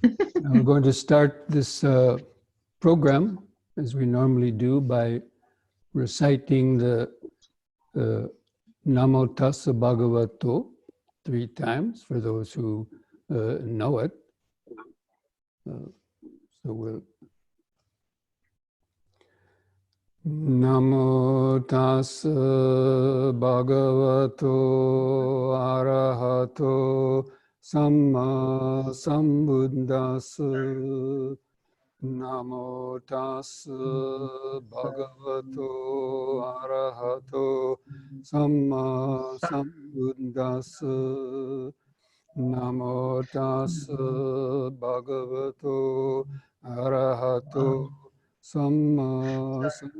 We're going to start this program, as we normally do, by reciting the Namo Tassa Bhagavato 3 times, for those who know it. So we'll Namo Tassa Bhagavato Arahato Samma Sambuddhassa. Namo Tassa Bhagavato Arahato Samma Sambuddhassa. Namo Tassa Bhagavato Arahato Samma Sambuddhassa.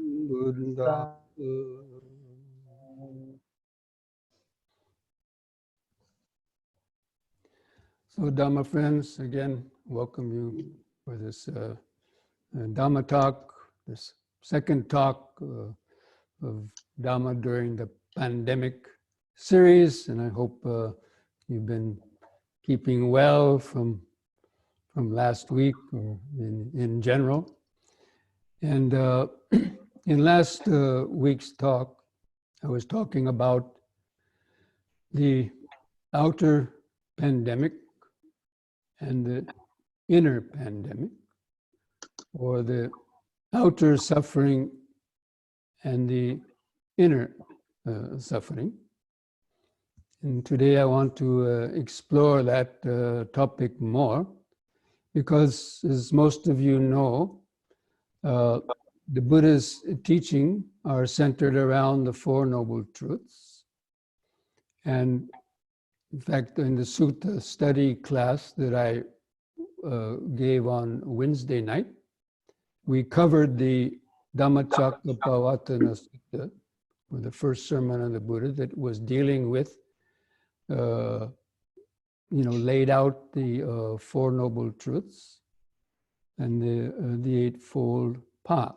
So, Dhamma friends, again, welcome you for this Dhamma talk, this second talk of Dhamma during the pandemic series, and I hope you've been keeping well from last week or in general. And in last week's talk, I was talking about the outer pandemic and the inner pandemic, or the outer suffering and the inner suffering. And today I want to explore that topic more, because as most of you know, the Buddha's teaching are centered around the Four Noble Truths. And in fact, in the Sutta study class that I gave on Wednesday night, we covered the Dhammacakkappavattana Sutta, or the first sermon of the Buddha, that was dealing with, laid out the Four Noble Truths and the Eightfold Path,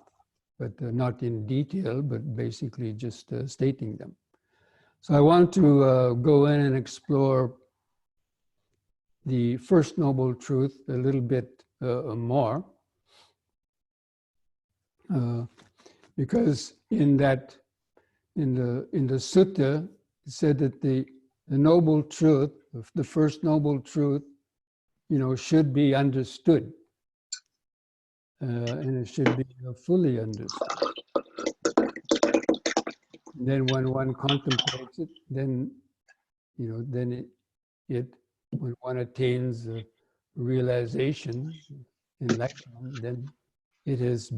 but not in detail, but basically just stating them. So I want to go in and explore the First Noble Truth a little bit more, because in the sutta, it said that the noble truth, the first noble truth, should be understood, and it should be fully understood. And then when one contemplates it, then when one attains realization, enlightenment, then it has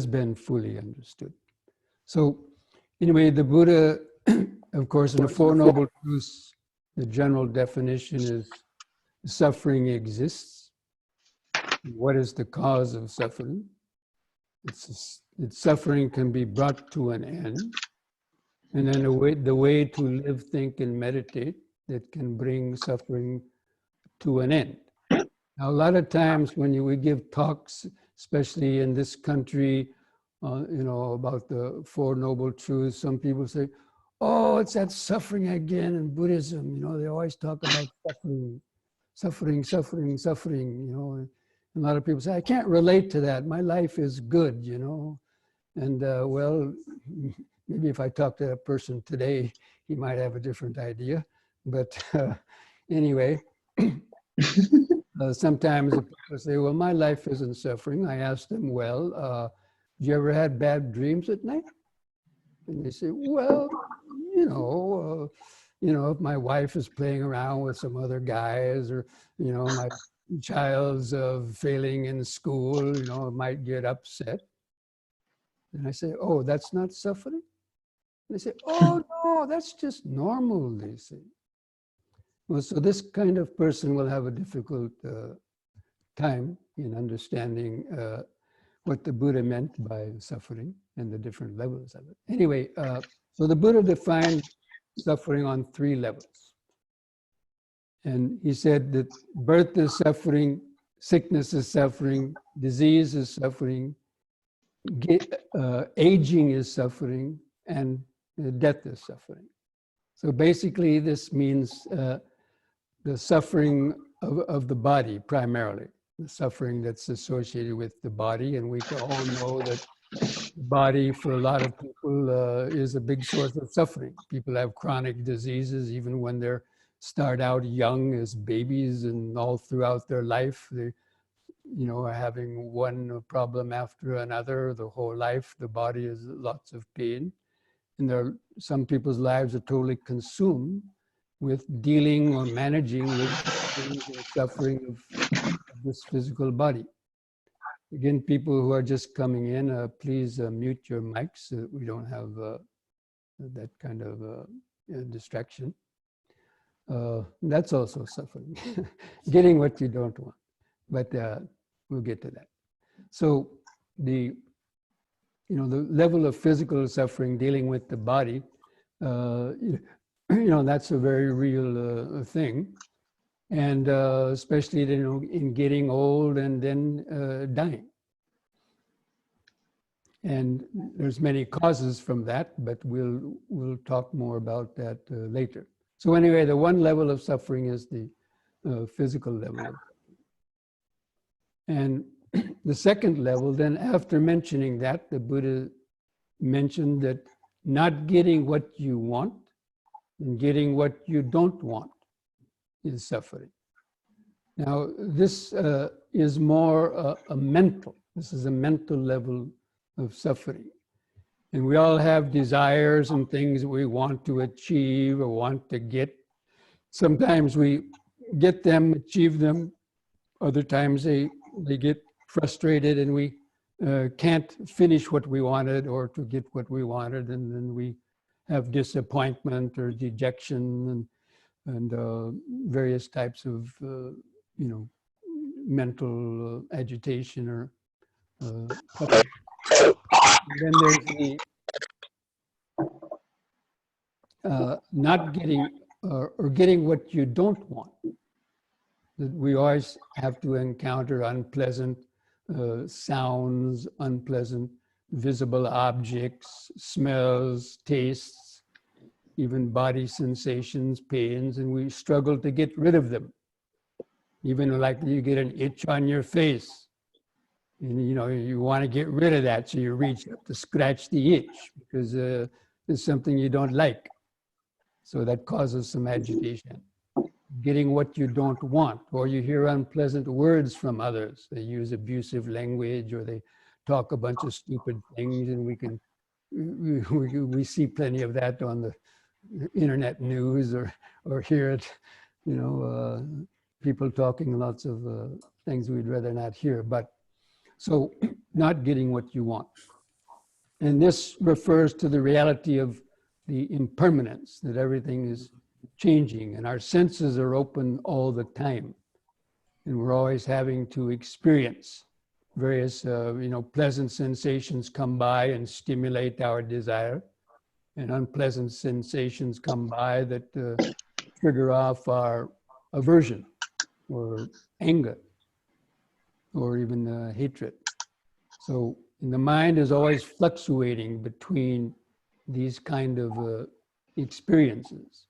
been fully understood. So anyway, the Buddha, of course, in the Four Noble Truths, the general definition is suffering exists. What is the cause of suffering? Suffering can be brought to an end. And then the way to live, think, and meditate that can bring suffering to an end. Now, a lot of times when we give talks, especially in this country, about the Four Noble Truths, some people say, oh, it's that suffering again in Buddhism. They always talk about suffering. And a lot of people say, I can't relate to that. My life is good, And well, maybe if I talk to a person today, he might have a different idea. But anyway, sometimes people say, well, my life isn't suffering. I ask them, well, you ever had bad dreams at night? And they say, well, if my wife is playing around with some other guys, or, my child's failing in school, might get upset. And I say, oh, that's not suffering? And they say, oh, no, that's just normal, they say. Well, so this kind of person will have a difficult time in understanding what the Buddha meant by suffering and the different levels of it. Anyway, so the Buddha defined suffering on 3 levels. And he said that birth is suffering, sickness is suffering, disease is suffering, aging is suffering, and death is suffering. So basically this means the suffering of the body primarily, the suffering that's associated with the body. And we all know that the body for a lot of people is a big source of suffering. People have chronic diseases even when they start out young as babies, and all throughout their life they are having one problem after another the whole life. The body is lots of pain, and some people's lives are totally consumed with dealing or managing with things and suffering of this physical body. Again, people who are just coming in, please mute your mics so that we don't have that kind of distraction. That's also suffering, getting what you don't want, but we'll get to that. So the level of physical suffering dealing with the body, that's a very real thing. And especially in getting old and then dying. And there's many causes from that, but we'll talk more about that later. So anyway, the one level of suffering is the physical level. And the second level, then after mentioning that, the Buddha mentioned that not getting what you want and getting what you don't want is suffering. Now, this is more this is a mental level of suffering. And we all have desires and things that we want to achieve or want to get. Sometimes we get them, achieve them. Other times they get frustrated and we can't finish what we wanted or to get what we wanted. And then we have disappointment or dejection and various types of, mental agitation or then there's the not getting or getting what you don't want. That we always have to encounter unpleasant sounds, unpleasant visible objects, smells, tastes, even body sensations, pains, and we struggle to get rid of them. Even like you get an itch on your face, and you want to get rid of that, so you reach up to scratch the itch because there's something you don't like. So that causes some agitation. Getting what you don't want, or you hear unpleasant words from others. They use abusive language, or they talk a bunch of stupid things, and we see plenty of that on the internet news, or hear it, people talking lots of things we'd rather not hear. But so not getting what you want. And this refers to the reality of the impermanence, that everything is changing and our senses are open all the time. And we're always having to experience various, pleasant sensations come by and stimulate our desire, and unpleasant sensations come by that trigger off our aversion or anger or even hatred. So the mind is always fluctuating between these kind of experiences.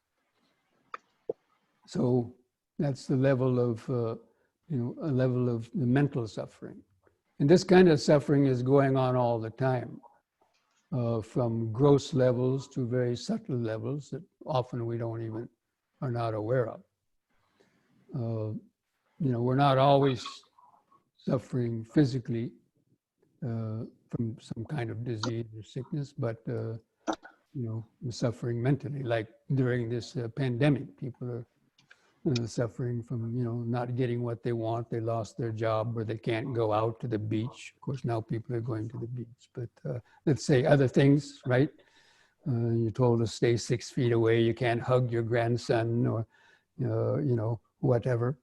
So that's the level of, a level of the mental suffering. And this kind of suffering is going on all the time, from gross levels to very subtle levels that often we are not aware of. We're not always suffering physically from some kind of disease or sickness, but suffering mentally. Like during this pandemic, people are suffering from not getting what they want. They lost their job, or they can't go out to the beach. Of course, now people are going to the beach, but let's say other things, right? You're told to stay 6 feet away. You can't hug your grandson, or whatever.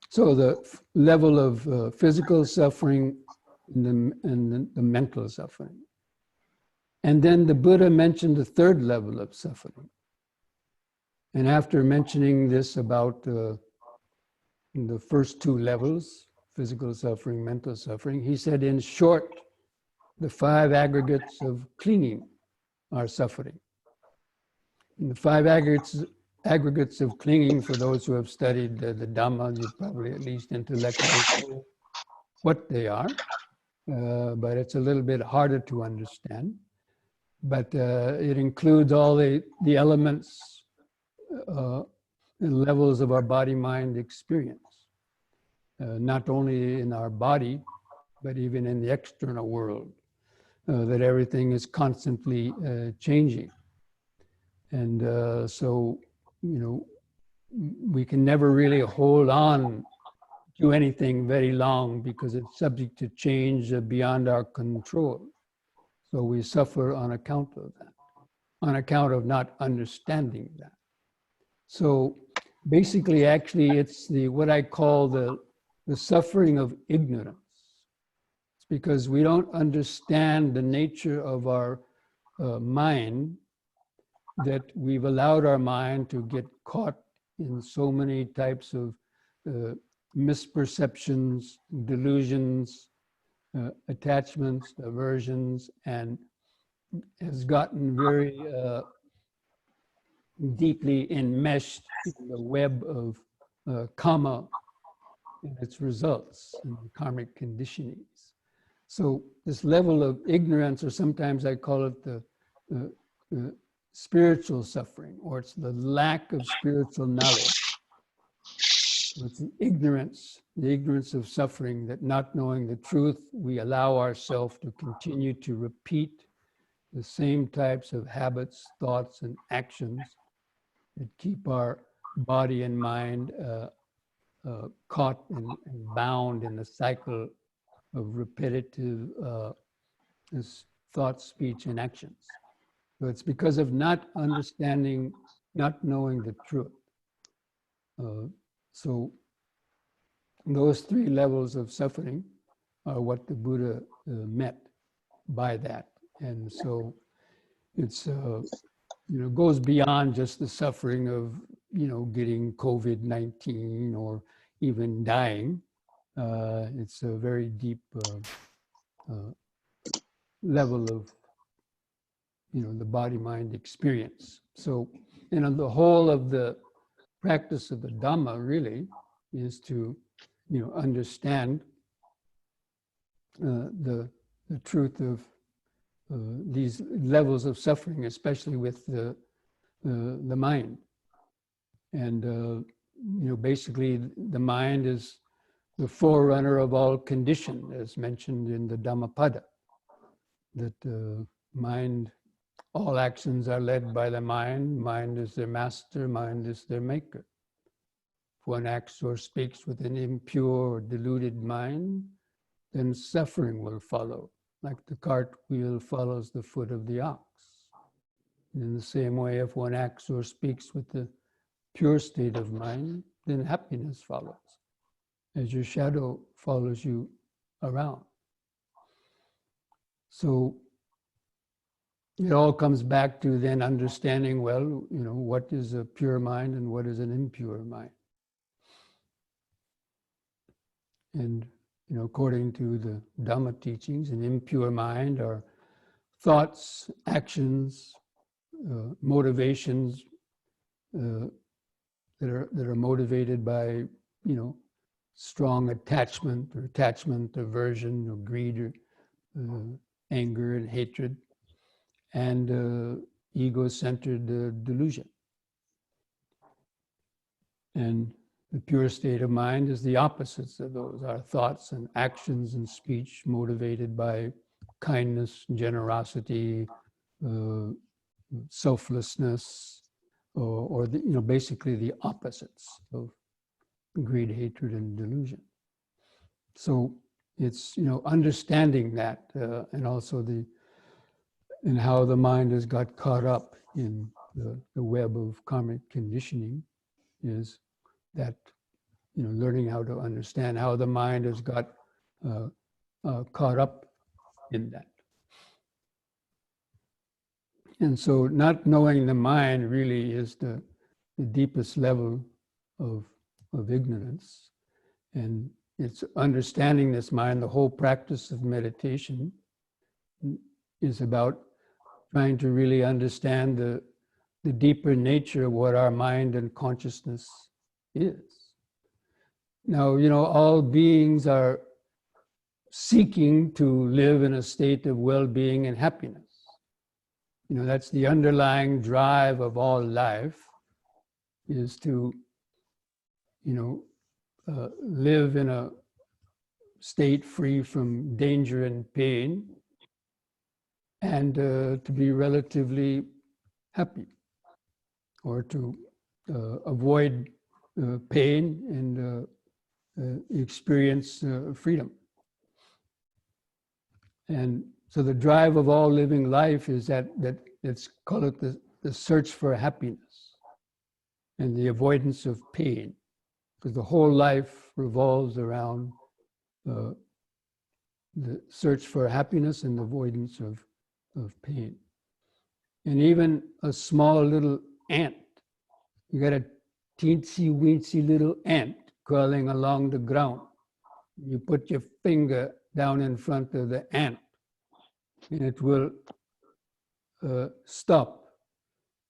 So the level of physical suffering and the mental suffering. And then the Buddha mentioned the third level of suffering. And after mentioning this about the first two levels, physical suffering, mental suffering, he said, in short, the 5 aggregates of clinging are suffering. And the 5 aggregates aggregates of clinging. For those who have studied the Dhamma, you probably at least intellectually know what they are, but it's a little bit harder to understand. But it includes all the elements and levels of our body-mind experience, not only in our body, but even in the external world, that everything is constantly changing. And so, you know, we can never really hold on to anything very long because it's subject to change beyond our control. So we suffer on account of that, on account of not understanding that. So basically, actually, it's what I call the suffering of ignorance. It's because we don't understand the nature of our mind, that we've allowed our mind to get caught in so many types of misperceptions, delusions, attachments, aversions, and has gotten very deeply enmeshed in the web of karma and its results and karmic conditionings. So this level of ignorance, or sometimes I call it the spiritual suffering, or it's the lack of spiritual knowledge. It's the ignorance of suffering, that not knowing the truth, we allow ourselves to continue to repeat the same types of habits, thoughts, and actions that keep our body and mind caught and bound in the cycle of repetitive thoughts, speech, and actions. So it's because of not understanding, not knowing the truth. So those three levels of suffering are what the Buddha meant by that. And so it's, goes beyond just the suffering of, getting COVID-19 or even dying. It's a very deep level of, the body-mind experience. So, the whole of the practice of the Dhamma really is to, understand the truth of these levels of suffering, especially with the mind. And, basically the mind is the forerunner of all condition, as mentioned in the Dhammapada, that mind, all actions are led by the mind. Mind is their master, mind is their maker. If one acts or speaks with an impure or deluded mind, then suffering will follow, like the cart wheel follows the foot of the ox. And in the same way, if one acts or speaks with the pure state of mind, then happiness follows, as your shadow follows you around. So it all comes back to then understanding, well, what is a pure mind and what is an impure mind. And, according to the Dhamma teachings, an impure mind are thoughts, actions, motivations that are motivated by, strong attachment, aversion, or greed, or anger and hatred, and ego-centered delusion. And the pure state of mind is the opposites of those, our thoughts and actions and speech motivated by kindness, generosity, selflessness, or basically the opposites of greed, hatred, and delusion. So it's, understanding that, and also and how the mind has got caught up in the web of karmic conditioning, is that, learning how to understand how the mind has got caught up in that. And so not knowing the mind really is the deepest level of ignorance. And it's understanding this mind. The whole practice of meditation is about trying to really understand the deeper nature of what our mind and consciousness is. Now, all beings are seeking to live in a state of well-being and happiness. That's the underlying drive of all life, is to, live in a state free from danger and pain, and to be relatively happy, or to avoid pain and experience freedom. And so the drive of all living life is that let's call it the search for happiness and the avoidance of pain, because the whole life revolves around the search for happiness and the avoidance of pain. And even a small little ant, you got a teensy weensy little ant crawling along the ground. You put your finger down in front of the ant, and it will stop,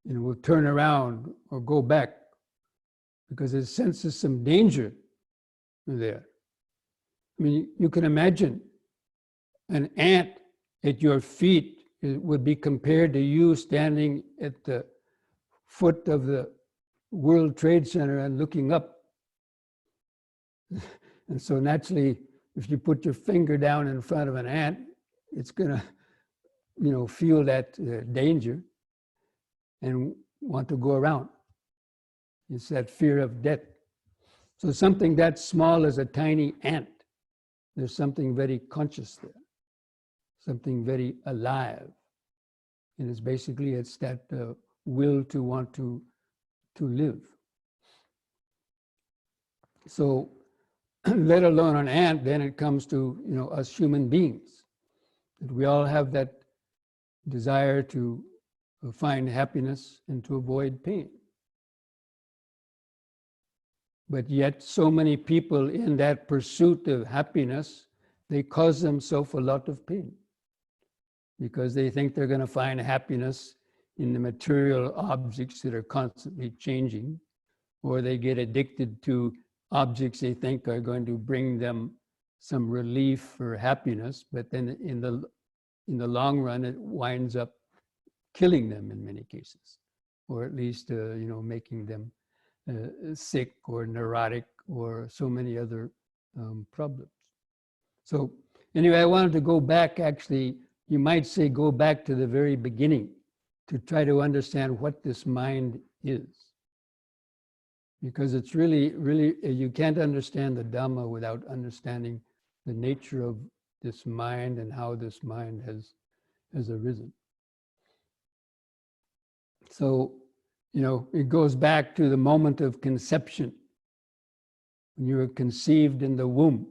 and it will turn around or go back because it senses some danger there. I mean, you can imagine an ant at your feet. It would be compared to you standing at the foot of the World Trade Center and looking up. And so naturally, if you put your finger down in front of an ant, it's going to, feel that danger and want to go around. It's that fear of death. So something that small as a tiny ant, there's something very conscious there, something very alive. And it's that will to want to live. So let alone an ant, then it comes to, us human beings. That we all have that desire to find happiness and to avoid pain. But yet so many people in that pursuit of happiness, they cause themselves a lot of pain, because they think they're going to find happiness in the material objects that are constantly changing, or they get addicted to objects they think are going to bring them some relief or happiness, but then in the long run, it winds up killing them in many cases, or at least making them sick or neurotic or so many other problems. So anyway, I wanted to go back, actually, you might say go back to the very beginning to try to understand what this mind is. Because it's really, you can't understand the Dhamma without understanding the nature of this mind and how this mind has arisen. So, it goes back to the moment of conception, when you were conceived in the womb.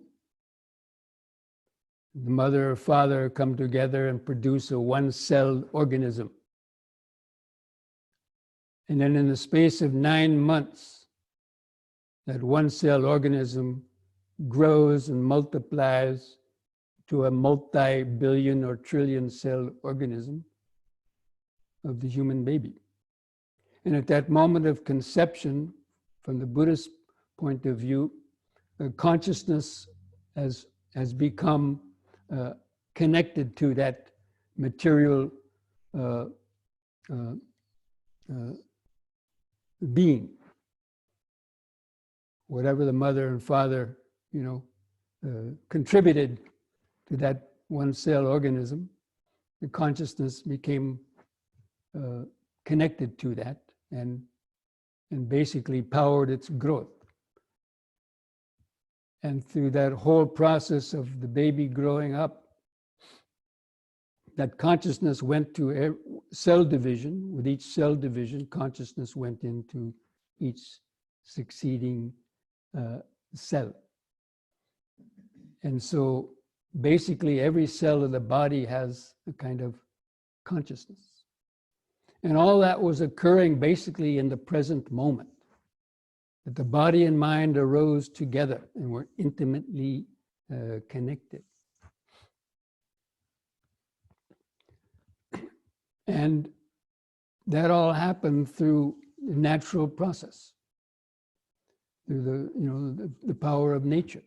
The mother or father come together and produce a one-celled organism. And then in the space of 9 months, that one-cell organism grows and multiplies to a multi-billion or trillion-cell organism of the human baby. And at that moment of conception, from the Buddhist point of view, consciousness has become connected to that material being. Whatever the mother and father, contributed to that one-cell organism, the consciousness became connected to that and basically powered its growth. And through that whole process of the baby growing up, that consciousness went to cell division. With each cell division, consciousness went into each succeeding cell. And so basically every cell of the body has a kind of consciousness. And all that was occurring basically in the present moment. That the body and mind arose together and were intimately connected. And that all happened through the natural process, through the power of nature.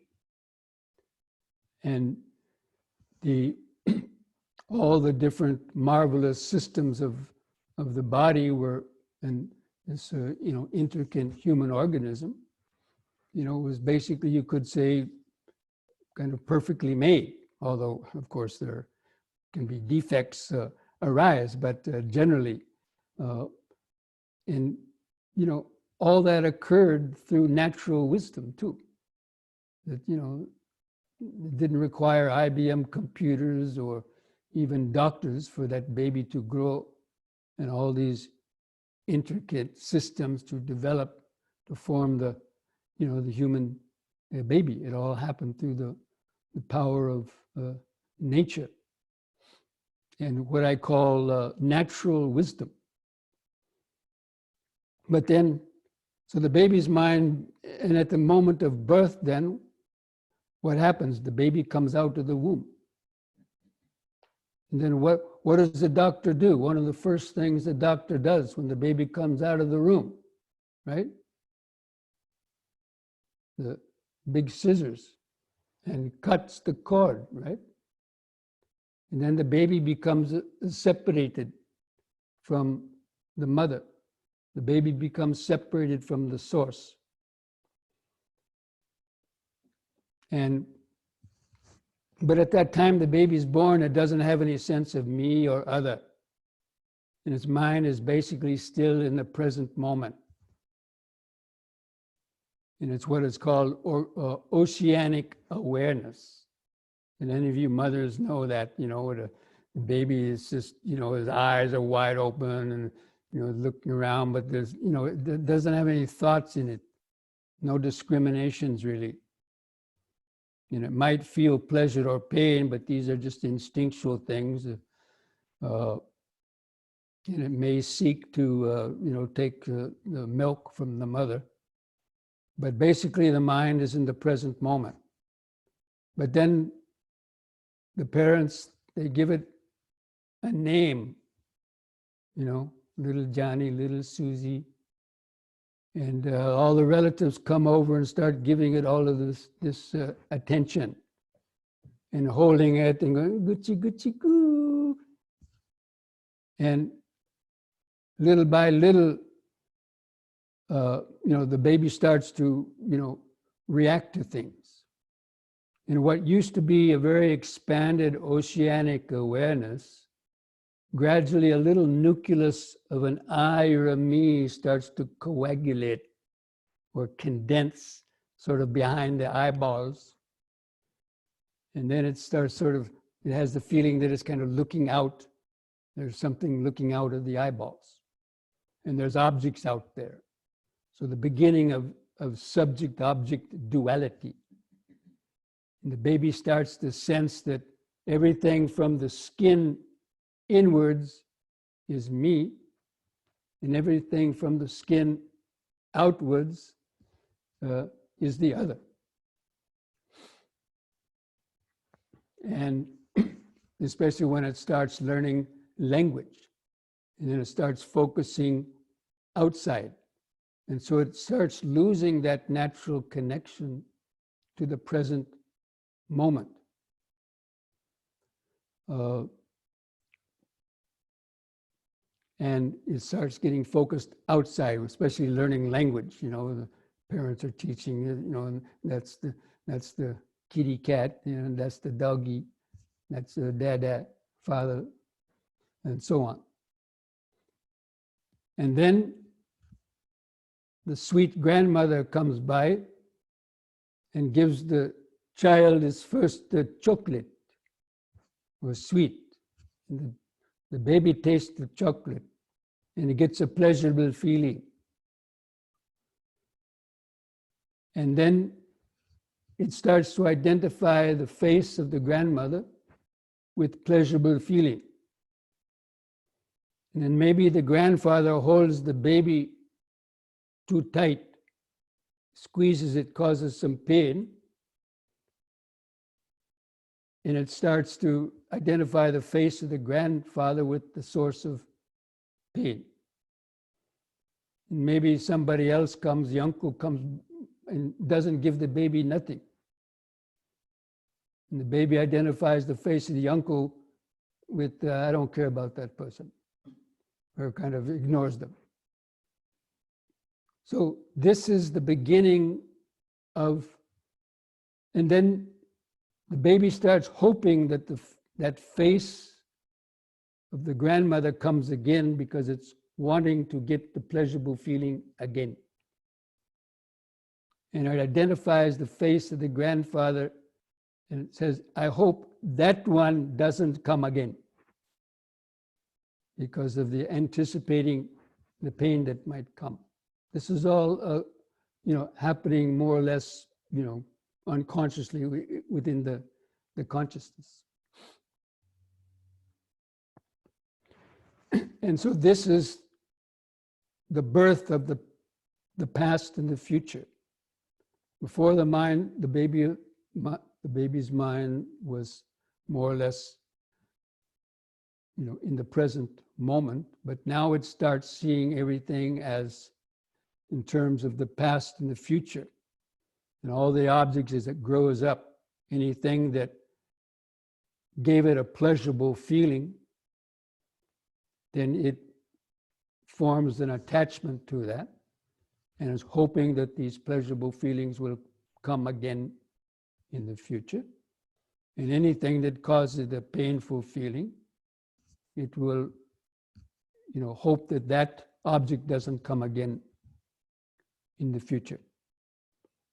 And all the different marvelous systems of the body were, and this intricate human organism, was basically, you could say, kind of perfectly made. Although, of course, there can be defects arise, but generally, and all that occurred through natural wisdom too. That it didn't require IBM computers or even doctors for that baby to grow, and all these intricate systems to develop to form the human baby. It all happened through the power of nature and what I call natural wisdom. But then, so the baby's mind, and at the moment of birth, then what happens? The baby comes out of the womb. And then what does the doctor do? One of the first things the doctor does when the baby comes out of the room, right? The big scissors, and cuts the cord, right? And then the baby becomes separated from the mother. The baby becomes separated from the source. But at that time the baby is born, it doesn't have any sense of me or other. And its mind is basically still in the present moment. And it's what is called oceanic awareness. And any of you mothers know that, the baby is just, his eyes are wide open and, looking around, but there's, it doesn't have any thoughts in it. No discriminations really. And it might feel pleasure or pain, but these are just instinctual things. And it may seek to, take the milk from the mother. But basically the mind is in the present moment. But then the parents, they give it a name, little Johnny, little Susie. And all the relatives come over and start giving it all of this attention and holding it and going, Gucci, Gucci, goo. And little by little, the baby starts to, react to things. And what used to be a very expanded oceanic awareness, gradually a little nucleus of an I or a me starts to coagulate or condense sort of behind the eyeballs. And then it starts it has the feeling that it's kind of looking out. There's something looking out of the eyeballs. And there's objects out there. So the beginning of subject-object duality. And the baby starts to sense that everything from the skin inwards is me, and everything from the skin outwards is the other. And especially when it starts learning language, and then it starts focusing outside. And so it starts losing that natural connection to the present moment. And it starts getting focused outside, especially learning language. The parents are teaching, and that's the kitty cat, that's the doggy, that's the dada, father, and so on. And then the sweet grandmother comes by and gives the child his first chocolate or sweet. And the baby tastes the chocolate and it gets a pleasurable feeling. And then it starts to identify the face of the grandmother with pleasurable feeling. And then maybe the grandfather holds the baby too tight, squeezes it, causes some pain, and it starts to identify the face of the grandfather with the source of pain. Maybe somebody else comes, the uncle comes and doesn't give the baby nothing. And the baby identifies the face of the uncle with, I don't care about that person, or kind of ignores them. So this is the beginning of, and then the baby starts hoping that that face of the grandmother comes again because it's wanting to get the pleasurable feeling again. And it identifies the face of the grandfather and it says, I hope that one doesn't come again because of the anticipating the pain that might come. This is all, happening more or less, unconsciously within the consciousness. And so this is the birth of the past and the future. Before the mind, the baby's mind was more or less, in the present moment, but now it starts seeing everything as in terms of the past and the future. And all the objects as it grows up, anything that gave it a pleasurable feeling, then it forms an attachment to that and is hoping that these pleasurable feelings will come again in the future. And anything that causes a painful feeling, it will, hope that that object doesn't come again in the future.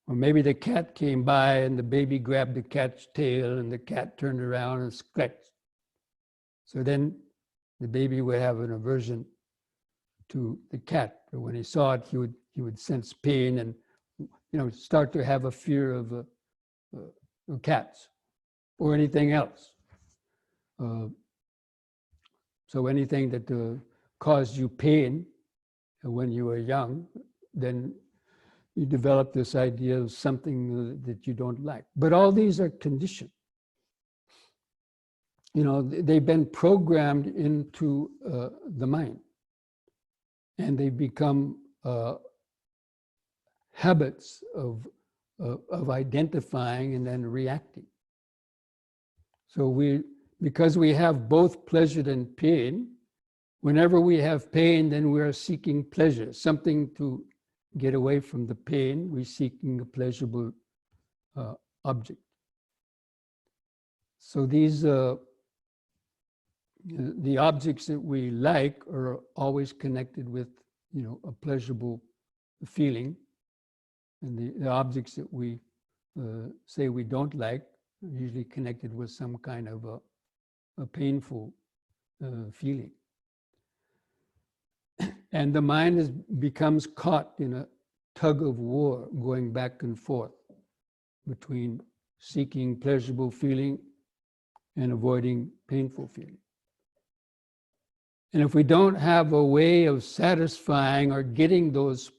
Or maybe the cat came by and the baby grabbed the cat's tail and the cat turned around and scratched. So then the baby would have an aversion to the cat. But when he saw it, he would sense pain and start to have a fear of cats or anything else. So anything that caused you pain when you were young, then you develop this idea of something that you don't like. But all these are conditioned. They've been programmed into the mind. And they become habits of identifying and then reacting. So because we have both pleasure and pain, whenever we have pain, then we are seeking pleasure, something to get away from the pain. We're seeking a pleasurable object. So these the objects that we like are always connected with, a pleasurable feeling, and the objects that we say we don't like are usually connected with some kind of a painful feeling. And the mind becomes caught in a tug of war, going back and forth between seeking pleasurable feeling and avoiding painful feeling. And if we don't have a way of satisfying or getting those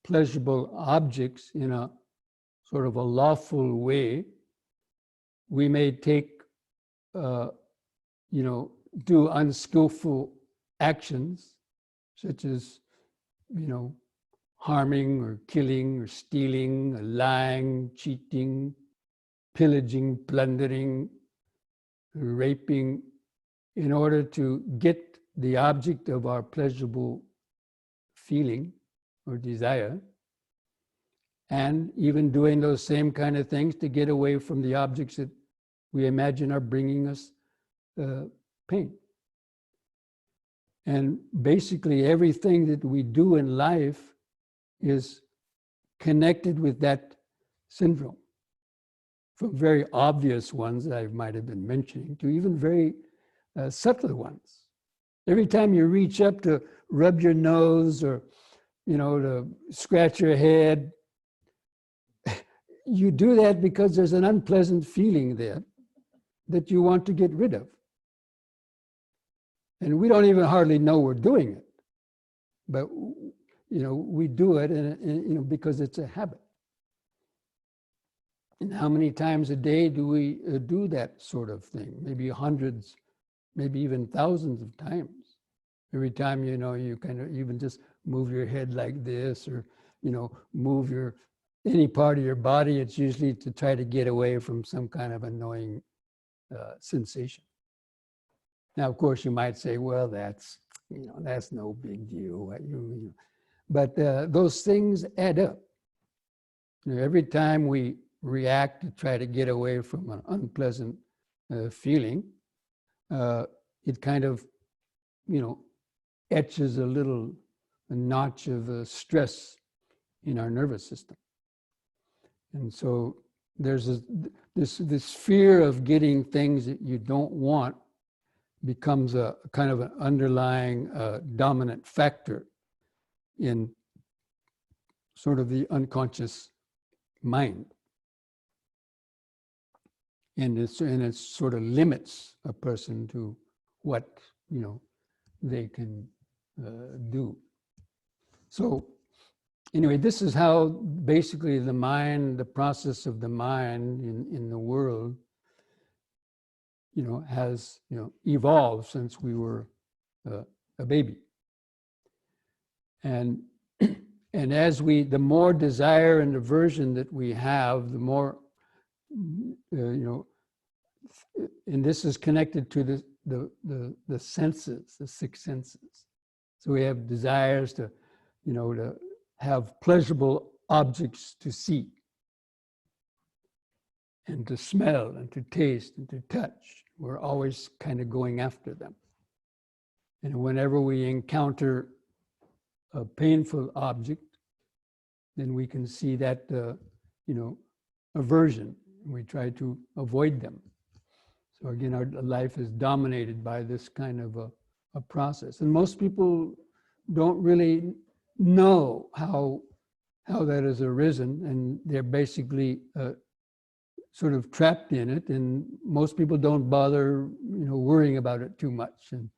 pleasurable objects in a sort of a lawful way, we may take, do unskillful actions, such as, harming or killing or stealing, or lying, cheating, pillaging, plundering, raping, in order to get the object of our pleasurable feeling or desire, and even doing those same kind of things to get away from the objects that we imagine are bringing us pain. And basically everything that we do in life is connected with that syndrome, from very obvious ones that I might have been mentioning to even very subtle ones. Every time you reach up to rub your nose or, to scratch your head, you do that because there's an unpleasant feeling there that you want to get rid of. And we don't even hardly know we're doing it. But, we do it and because it's a habit. And how many times a day do we do that sort of thing? Maybe hundreds, maybe even thousands of times. Every time, you kind of even just move your head like this, or, move any part of your body. It's usually to try to get away from some kind of annoying sensation. Now, of course, you might say, well, that's no big deal. But those things add up. Every time we react to try to get away from an unpleasant feeling, it kind of, etches a notch of stress in our nervous system. And so there's this fear of getting things that you don't want becomes a kind of an underlying dominant factor in sort of the unconscious mind. And it sort of limits a person to what, they can do. So anyway, this is how basically the mind, the process of the mind in the world, has, evolved since we were a baby. And as the more desire and aversion that we have, the more, and this is connected to the senses, the six senses. So we have desires to, to have pleasurable objects to see, and to smell, and to taste, and to touch. We're always kind of going after them. And whenever we encounter a painful object, then we can see that, aversion. We try to avoid them. So again, our life is dominated by this kind of a process. And most people don't really know how that has arisen, and they're basically sort of trapped in it, and most people don't bother, worrying about it too much, and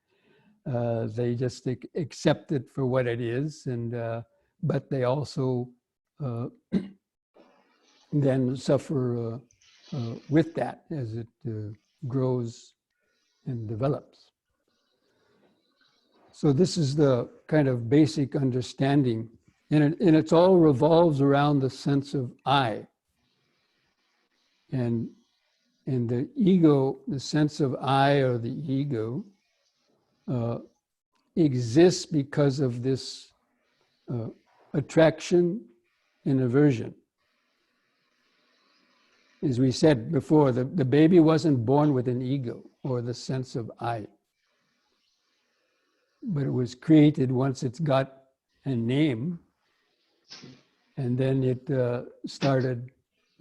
they just accept it for what it is, and but they also then suffer with that as it grows and develops. So this is the kind of basic understanding, and it all revolves around the sense of I. And the ego, the sense of I or the ego, exists because of this attraction and aversion. As we said before, the baby wasn't born with an ego or the sense of I, but it was created once it's got a name, and then it started,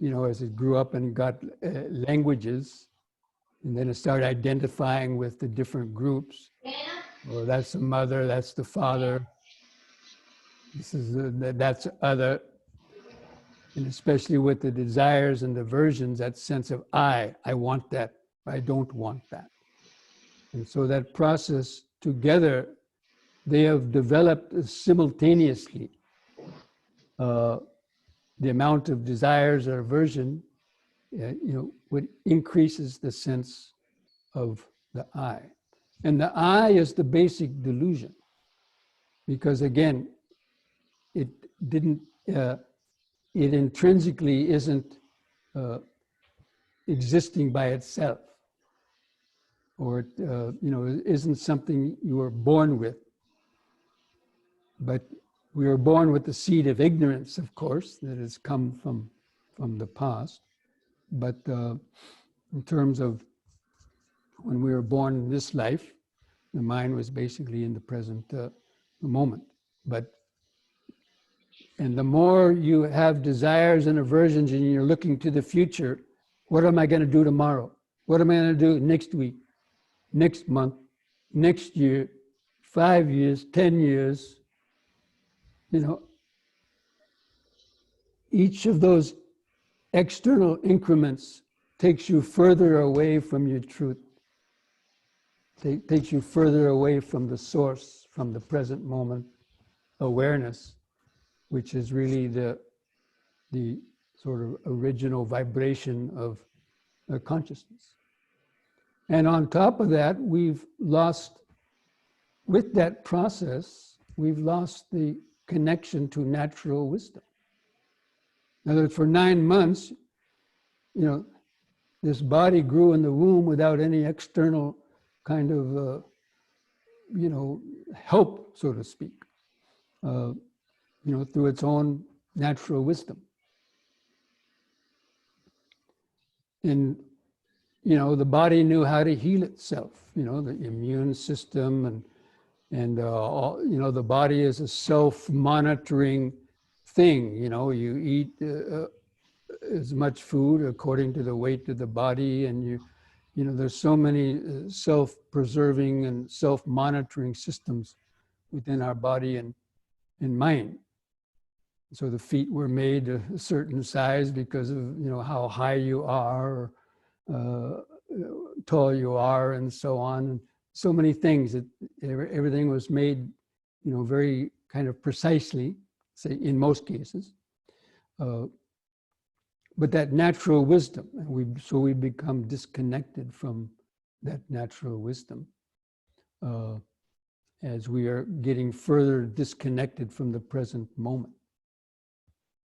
as it grew up and got languages, and then it started identifying with the different groups. Well, that's the mother, that's the father, that's other. And especially with the desires and aversions, that sense of I want that, I don't want that. And so that process together, they have developed simultaneously. The amount of desires or aversion, what increases the sense of the I. And the I is the basic delusion, because again, it intrinsically isn't existing by itself, or it isn't something you were born with. But we were born with the seed of ignorance, of course, that has come from the past. But in terms of when we were born in this life, the mind was basically in the present moment. And the more you have desires and aversions and you're looking to the future, what am I going to do tomorrow? What am I going to do next week, next month, next year, 5 years, 10 years? Each of those external increments takes you further away from your truth. Takes you further away from the source, from the present moment awareness, which is really the sort of original vibration of consciousness. And on top of that, we've lost, with that process, we've lost the connection to natural wisdom. In other words, for 9 months, this body grew in the womb without any external kind of, help, so to speak, through its own natural wisdom. And, the body knew how to heal itself, the immune system and the body is a self-monitoring thing. You eat as much food according to the weight of the body, and there's so many self-preserving and self-monitoring systems within our body and mind. So the feet were made a certain size because of how high you are, or tall you are, and so on. And so many things that everything was made, very kind of precisely, say in most cases. But that natural wisdom, so we become disconnected from that natural wisdom as we are getting further disconnected from the present moment.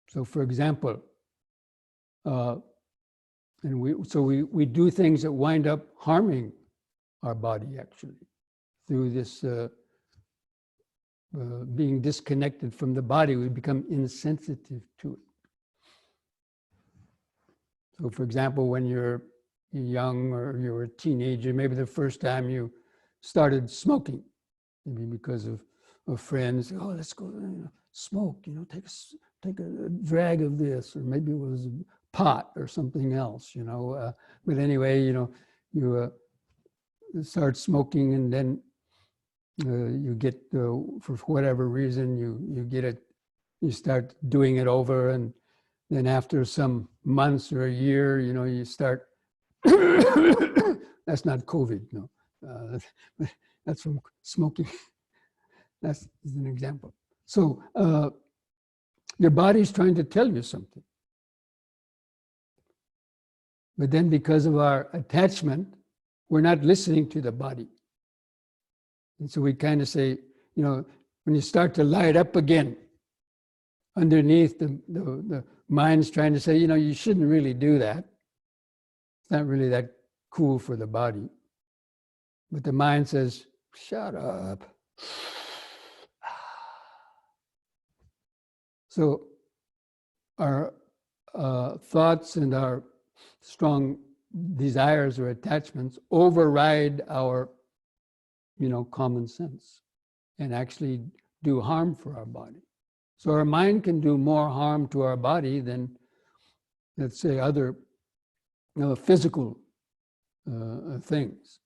So, for example, we do things that wind up harming our body actually through this being disconnected from the body. We become insensitive to it. So, for example, when you're young or you're a teenager, maybe the first time you started smoking, maybe because of friends, oh, let's go smoke, take a drag of this, or maybe it was pot or something else, but anyway, you start smoking, and then you get, for whatever reason, you get it, you start doing it over, and then after some months or a year, you start, that's not COVID, no, that's from smoking. That's an example. So your body's trying to tell you something. But then because of our attachment, we're not listening to the body. And so we kind of say, when you start to light up again, underneath the mind's trying to say, you shouldn't really do that. It's not really that cool for the body. But the mind says, shut up. So our thoughts and our strong desires or attachments override our, common sense and actually do harm for our body. So our mind can do more harm to our body than, let's say, other physical things.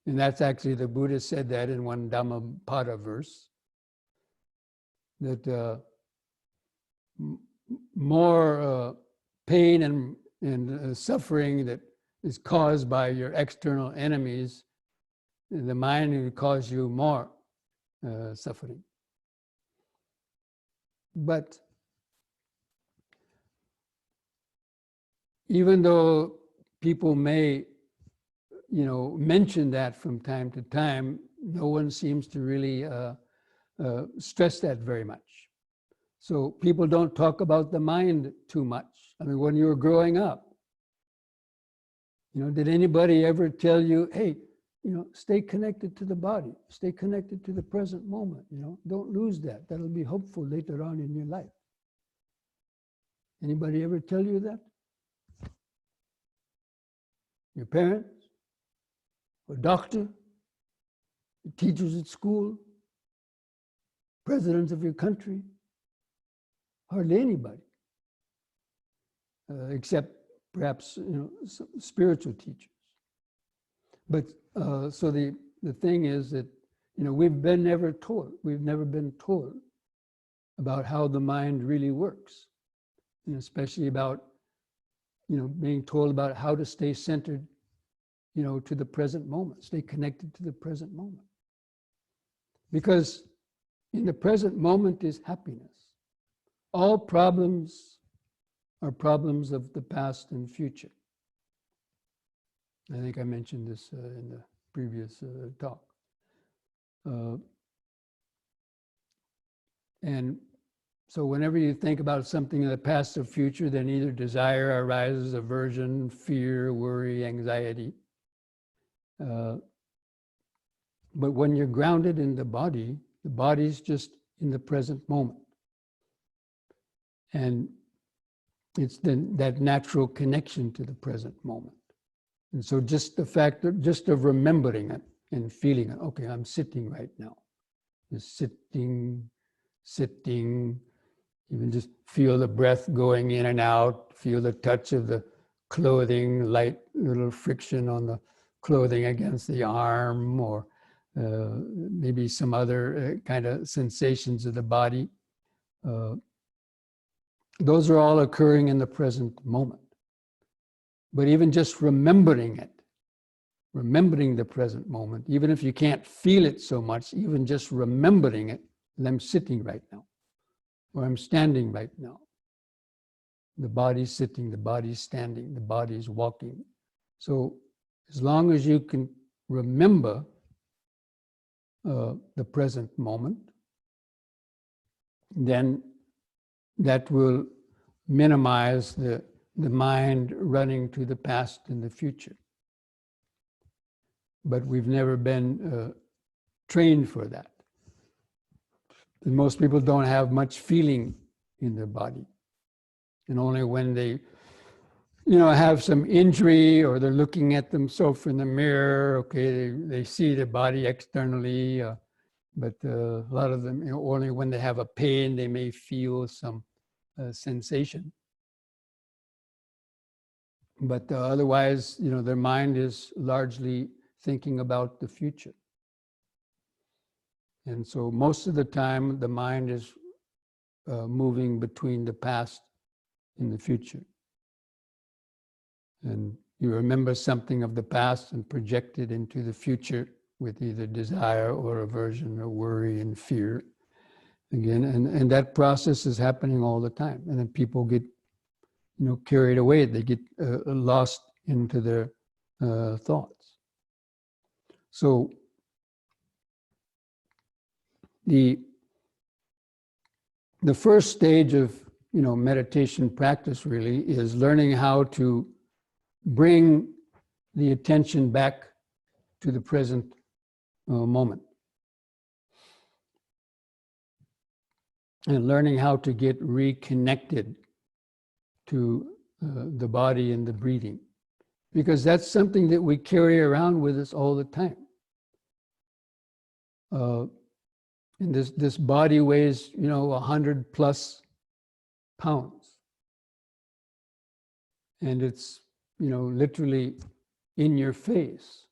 And that's actually, the Buddha said that in one Dhammapada verse, that more pain and suffering that is caused by your external enemies, the mind will cause you more suffering. But even though people may, mention that from time to time, no one seems to really stress that very much. So people don't talk about the mind too much. I mean, when you were growing up, did anybody ever tell you, hey, stay connected to the body, stay connected to the present moment, don't lose that. That'll be helpful later on in your life. Anybody ever tell you that? Your parents? A doctor? Your teachers at school? Presidents of your country? Hardly anybody, except perhaps spiritual teachers. But so the thing is that we've never been told about how the mind really works, and especially about being told about how to stay centered, to the present moment, stay connected to the present moment, because in the present moment is happiness. All problems are problems of the past and future. I think I mentioned this in the previous talk. And so whenever you think about something in the past or future, then either desire arises, aversion, fear, worry, anxiety. But when you're grounded in the body's just in the present moment. And it's then that natural connection to the present moment. And so just the fact that just of remembering it and feeling it, okay, I'm sitting right now. Just sitting, even just feel the breath going in and out, feel the touch of the clothing, light little friction on the clothing against the arm, or maybe some other kind of sensations of the body. Those are all occurring in the present moment. But even just remembering it, remembering the present moment, even if you can't feel it so much, even just remembering it, and I'm sitting right now, or I'm standing right now. The body's sitting, the body's standing, the body's walking. So as long as you can remember the present moment, then that will minimize the mind running to the past and the future. But we've never been trained for that. And most people don't have much feeling in their body. And only when they, have some injury, or they're looking at themselves in the mirror, okay, they see the body externally, but a lot of them, only when they have a pain, they may feel some sensation. But otherwise, their mind is largely thinking about the future. And so most of the time, the mind is moving between the past and the future. And you remember something of the past and project it into the future with either desire or aversion or worry and fear. Again, and that process is happening all the time. And then people get, carried away. They get lost into their thoughts. So the first stage of meditation practice really is learning how to bring the attention back to the present moment, and learning how to get reconnected to the body and the breathing, because that's something that we carry around with us all the time. And this body weighs 100 plus pounds, and it's literally in your face,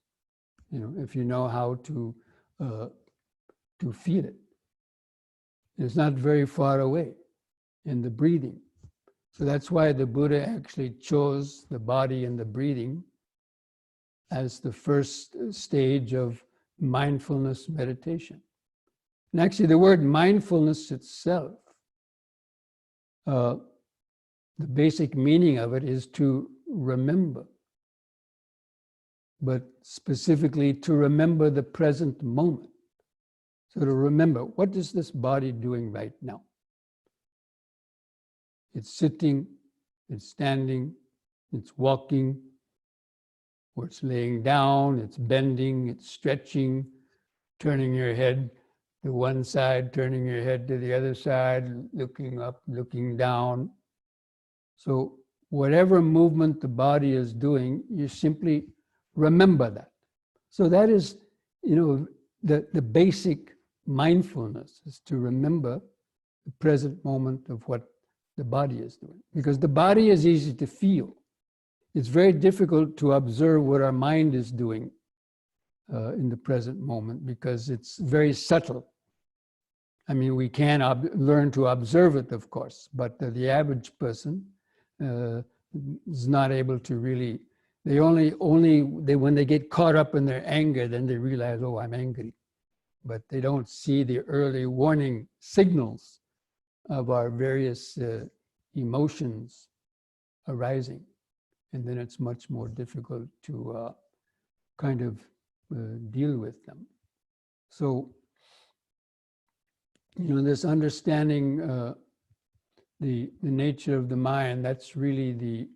if you know how to feel it. It's not very far away in the breathing. So that's why the Buddha actually chose the body and the breathing as the first stage of mindfulness meditation. And actually the word mindfulness itself, the basic meaning of it is to remember, but specifically to remember the present moment. So to remember, what is this body doing right now? It's sitting, it's standing, it's walking, or it's laying down, it's bending, it's stretching, turning your head to one side, turning your head to the other side, looking up, looking down. So whatever movement the body is doing, you simply remember that. So that is, the basic mindfulness is to remember the present moment of what the body is doing. Because the body is easy to feel. It's very difficult to observe what our mind is doing in the present moment, because it's very subtle. I mean, we can learn to observe it, of course, but the average person is not able to really. They when they get caught up in their anger, then they realize, oh, I'm angry. But they don't see the early warning signals of our various emotions arising. And then it's much more difficult to kind of deal with them. So this understanding the nature of the mind, that's really the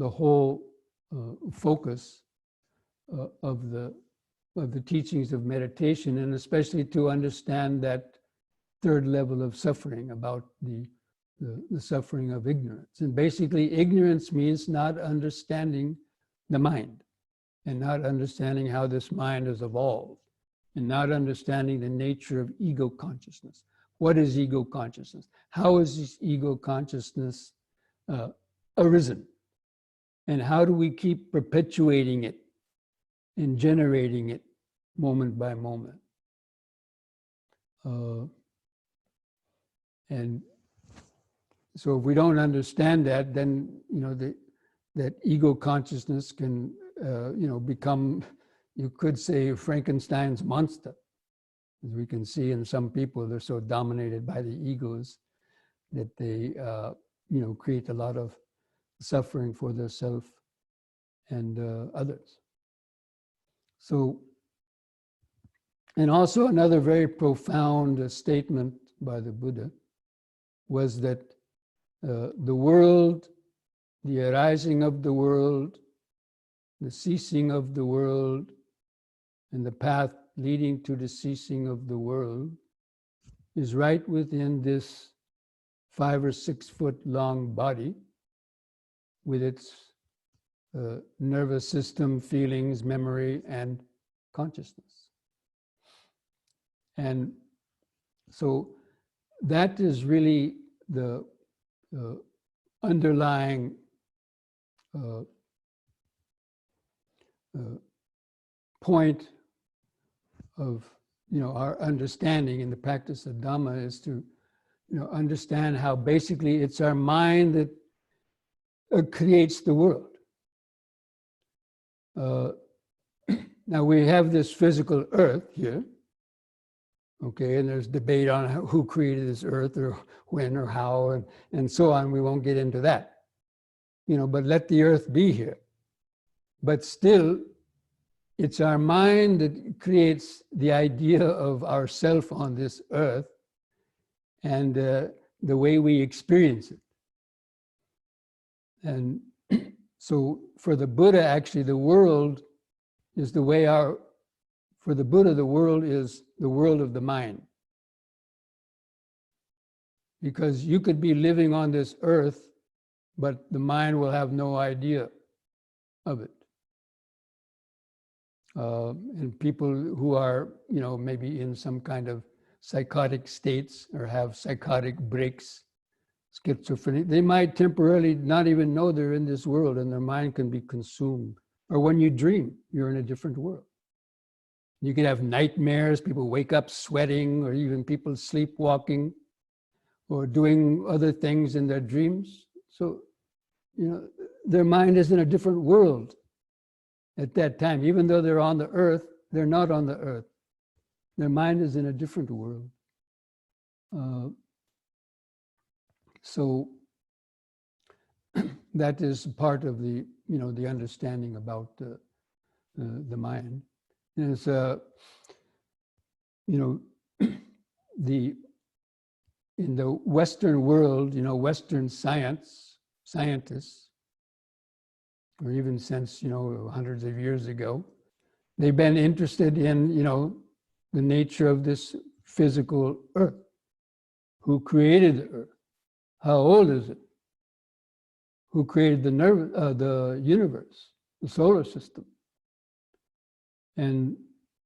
whole focus of the teachings of meditation, and especially to understand that third level of suffering, about the suffering of ignorance. And basically, ignorance means not understanding the mind, and not understanding how this mind has evolved, and not understanding the nature of ego consciousness. What is ego consciousness? How is this ego consciousness arisen? And how do we keep perpetuating it and generating it moment by moment? And so if we don't understand that, then that ego consciousness can become, you could say, Frankenstein's monster. As we can see in some people, they're so dominated by the egos that they create a lot of suffering for their self and others. So, and also another very profound statement by the Buddha was that the world, the arising of the world, the ceasing of the world, and the path leading to the ceasing of the world is right within this 5 or 6 foot long body with its nervous system, feelings, memory, and consciousness. And so that is really the underlying point of our understanding in the practice of Dhamma, is to understand how basically it's our mind that creates the world. Now we have this physical earth here, okay, and there's debate on who created this earth or when or how and so on. We won't get into that, but let the earth be here. But still, it's our mind that creates the idea of ourself on this earth and the way we experience it. And so for the Buddha, actually, the world is the way for the Buddha, the world is the world of the mind. Because you could be living on this earth, but the mind will have no idea of it. And people who are, maybe in some kind of psychotic states or have psychotic breaks, schizophrenia, they might temporarily not even know they're in this world, and their mind can be consumed. Or when you dream, you're in a different world. You can have nightmares, people wake up sweating, or even people sleepwalking or doing other things in their dreams. So, their mind is in a different world at that time. Even though they're on the earth, they're not on the earth. Their mind is in a different world. So that is part of the, the understanding about the mind. And it's, in the Western world, Western scientists, or even since, hundreds of years ago, they've been interested in, the nature of this physical earth. Who created the earth? How old is it? Who created the universe, the solar system? And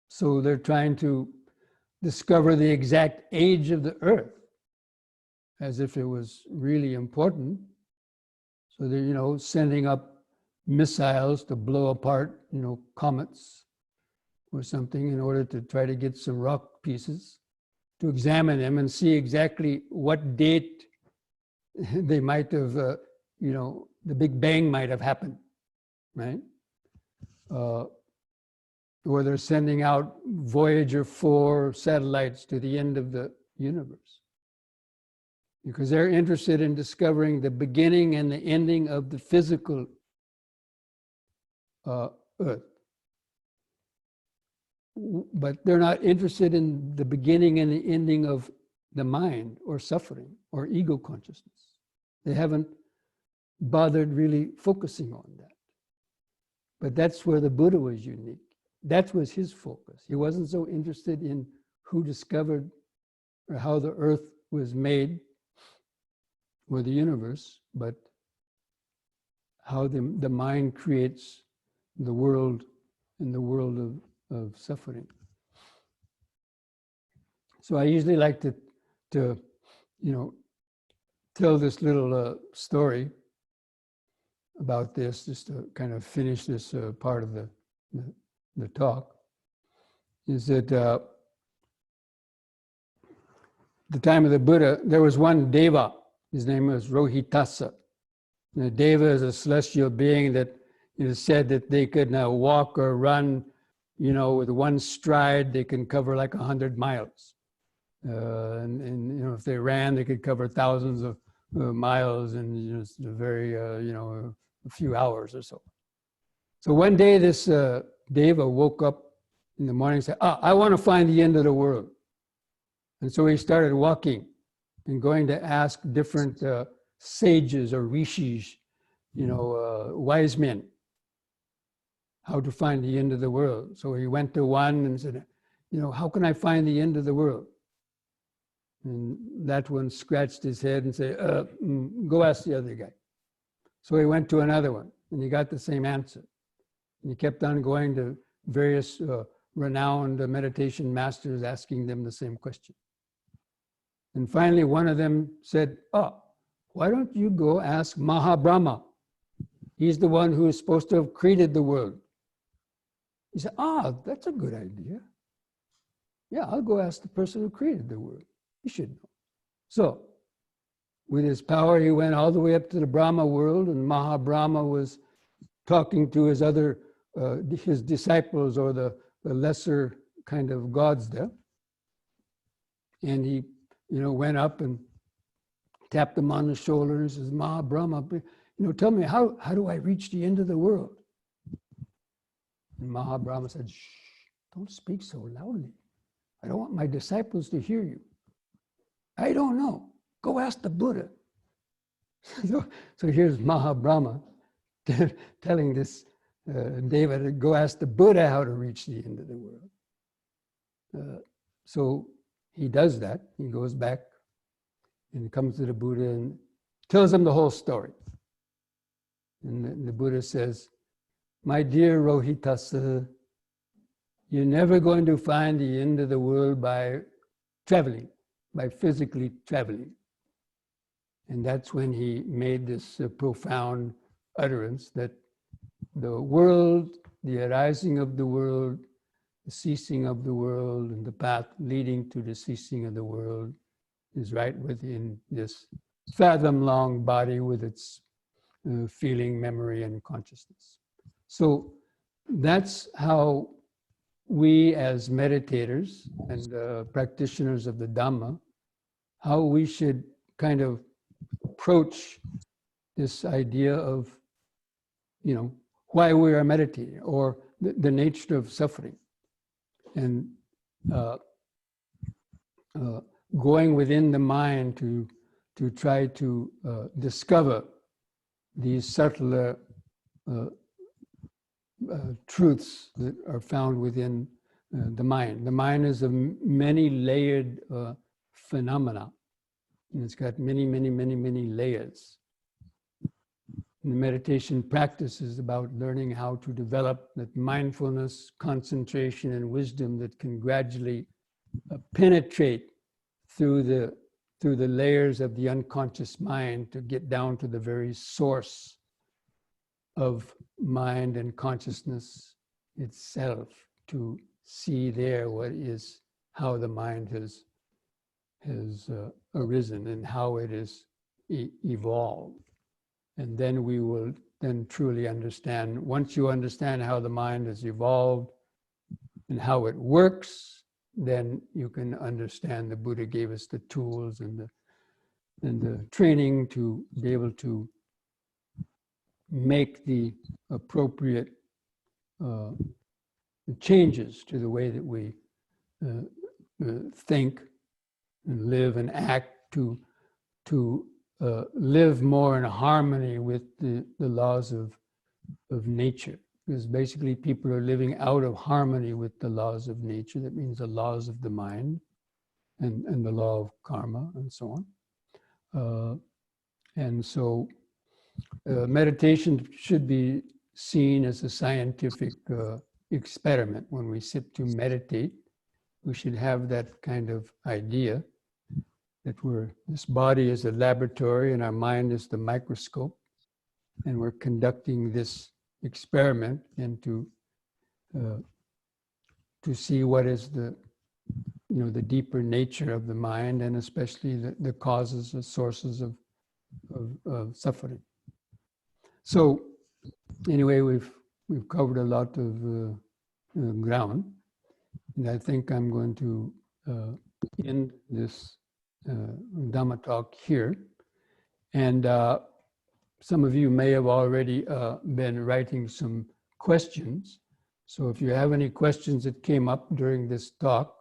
so they're trying to discover the exact age of the earth, as if it was really important. So they're, sending up missiles to blow apart, comets or something, in order to try to get some rock pieces, to examine them and see exactly what date they might have, the Big Bang might have happened, right? Or they're sending out Voyager 4 satellites to the end of the universe, because they're interested in discovering the beginning and the ending of the physical earth. but they're not interested in the beginning and the ending of the mind or suffering or ego consciousness. They haven't bothered really focusing on that. But that's where the Buddha was unique. That was his focus. He wasn't so interested in who discovered or how the earth was made or the universe, but how the mind creates the world and the world of suffering. So I usually like to tell this little story about this, just to kind of finish this part of the talk, is that the time of the Buddha, there was one Deva. His name was Rohitasa. And the Deva is a celestial being that it is said that they could now walk or run, with one stride, they can cover like 100 miles. And if they ran, they could cover thousands of miles in just a very, a few hours or so. So one day this Deva woke up in the morning and said, I want to find the end of the world. And so he started walking and going to ask different sages or rishis, wise men, how to find the end of the world. So he went to one and said, how can I find the end of the world? And that one scratched his head and said, go ask the other guy. So he went to another one and he got the same answer. And he kept on going to various renowned meditation masters asking them the same question. And finally, one of them said, why don't you go ask Mahabrahma? He's the one who is supposed to have created the world. He said, that's a good idea. Yeah, I'll go ask the person who created the world. He should know. So, with his power, he went all the way up to the Brahma world, and Mahabrahma was talking to his other, his disciples, or the lesser kind of gods there. And he, went up and tapped him on the shoulder and says, Mahabrahma, tell me, how do I reach the end of the world? And Mahabrahma said, shh, don't speak so loudly. I don't want my disciples to hear you. I don't know. Go ask the Buddha. So here's Mahabrahma telling this Deva to go ask the Buddha how to reach the end of the world. So he does that. He goes back and comes to the Buddha and tells him the whole story. And the Buddha says, my dear Rohitasa, you're never going to find the end of the world by traveling, by physically traveling. And that's when he made this profound utterance that the world, the arising of the world, the ceasing of the world, and the path leading to the ceasing of the world is right within this fathom-long body with its feeling, memory, and consciousness. So that's how we as meditators and practitioners of the Dhamma, how we should kind of approach this idea of, why we are meditating, or the nature of suffering. And going within the mind to try to discover these subtler truths that are found within the mind. The mind is a many layered phenomena. And it's got many, many, many, many layers. And the meditation practice is about learning how to develop that mindfulness, concentration, and wisdom that can gradually penetrate through the layers of the unconscious mind to get down to the very source of mind and consciousness itself, to see there what is, how the mind has arisen and how it is evolved. And then we will then truly understand, once you understand how the mind has evolved and how it works, then you can understand the Buddha gave us the tools and the training to be able to make the appropriate changes to the way that we think and live and act to live more in harmony with the laws of nature. Because basically people are living out of harmony with the laws of nature. That means the laws of the mind and the law of karma and so on. And so meditation should be seen as a scientific experiment. When we sit to meditate, we should have that kind of idea that this body is a laboratory and our mind is the microscope, and we're conducting this experiment and to see what is the deeper nature of the mind, and especially the causes, the sources of suffering. So anyway, we've covered a lot of ground, and I think I'm going to end this Dhamma talk here. And some of you may have already been writing some questions. So if you have any questions that came up during this talk,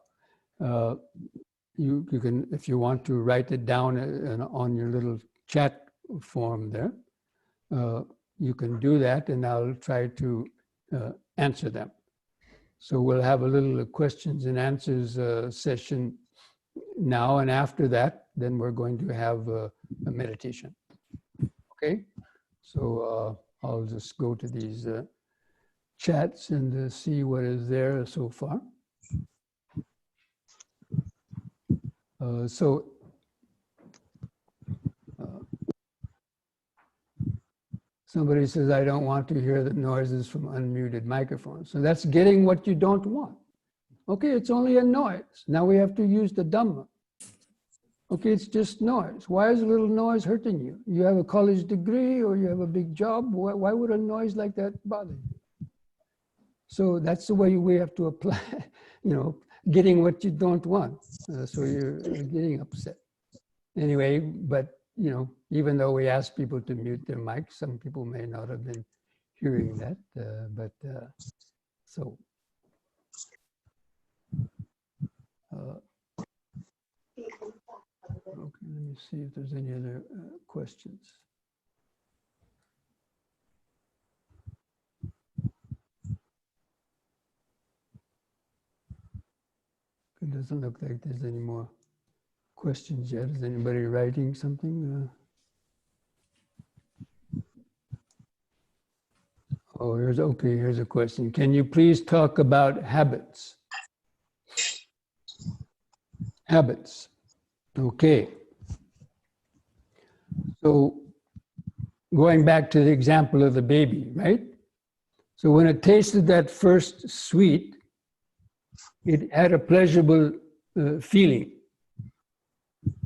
you can, if you want to write it down on your little chat form there, you can do that, and I'll try to answer them. So we'll have a little questions and answers session now, and after that, then we're going to have a meditation. Okay? So I'll just go to these chats and see what is there so far. Somebody says, I don't want to hear the noises from unmuted microphones. So that's getting what you don't want. Okay, it's only a noise. Now we have to use the Dhamma. Okay, it's just noise. Why is a little noise hurting you? You have a college degree or you have a big job. Why would a noise like that bother you? So that's the way we have to apply, getting what you don't want. So you're getting upset. Anyway, but even though we ask people to mute their mics, some people may not have been hearing that. Okay, let me see if there's any other questions. It doesn't look like there's any more questions yet. Is anybody writing something? Oh, here's a question. Can you please talk about habits? Habits. Okay. So going back to the example of the baby, right? So when it tasted that first sweet, it had a pleasurable feeling.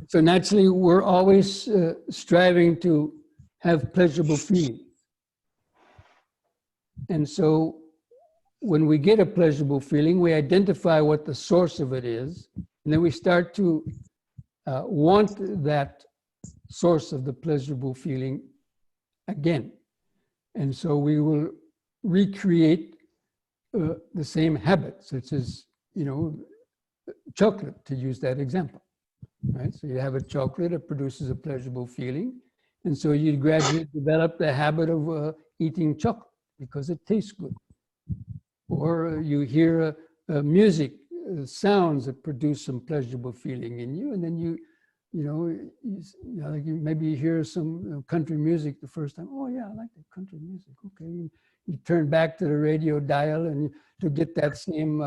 So naturally, we're always striving to have pleasurable feelings. And so when we get a pleasurable feeling, we identify what the source of it is, and then we start to want that source of the pleasurable feeling again. And so we will recreate the same habit, such as, chocolate, to use that example. Right? So you have a chocolate, it produces a pleasurable feeling. And so you gradually develop the habit of eating chocolate because it tastes good. Or you hear music, sounds that produce some pleasurable feeling in you. And then maybe you hear some country music the first time. Oh yeah, I like that country music. Okay. You turn back to the radio dial and to get that same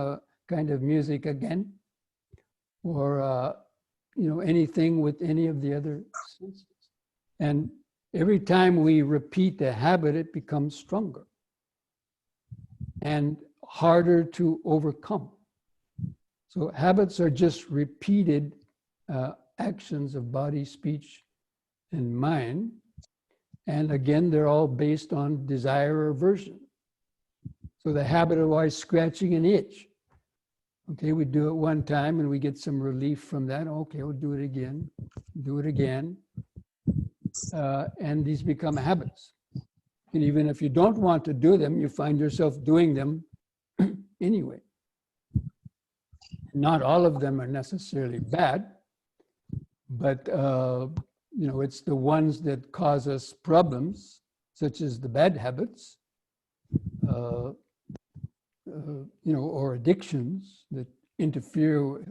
kind of music again. Or, anything with any of the other senses. And every time we repeat the habit, it becomes stronger and harder to overcome. So habits are just repeated actions of body, speech, and mind. And again, they're all based on desire or aversion. So the habit of always scratching an itch. Okay, we do it one time and we get some relief from that. Okay, we'll do it again, do it again. And these become habits. And even if you don't want to do them, you find yourself doing them anyway. Not all of them are necessarily bad, but it's the ones that cause us problems, such as the bad habits, or addictions that interfere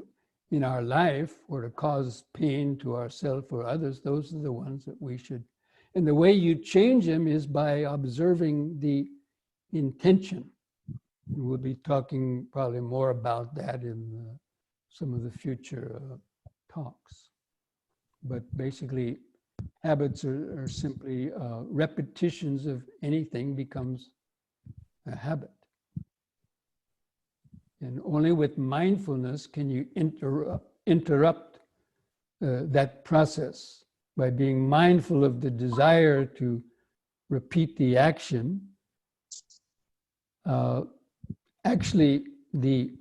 in our life or to cause pain to ourselves or others. Those are the ones that we should. And the way you change them is by observing the intention. We'll be talking probably more about that in some of the future talks. But basically, habits are simply repetitions of anything becomes a habit. And only with mindfulness can you interrupt that process by being mindful of the desire to repeat the action. Actually, the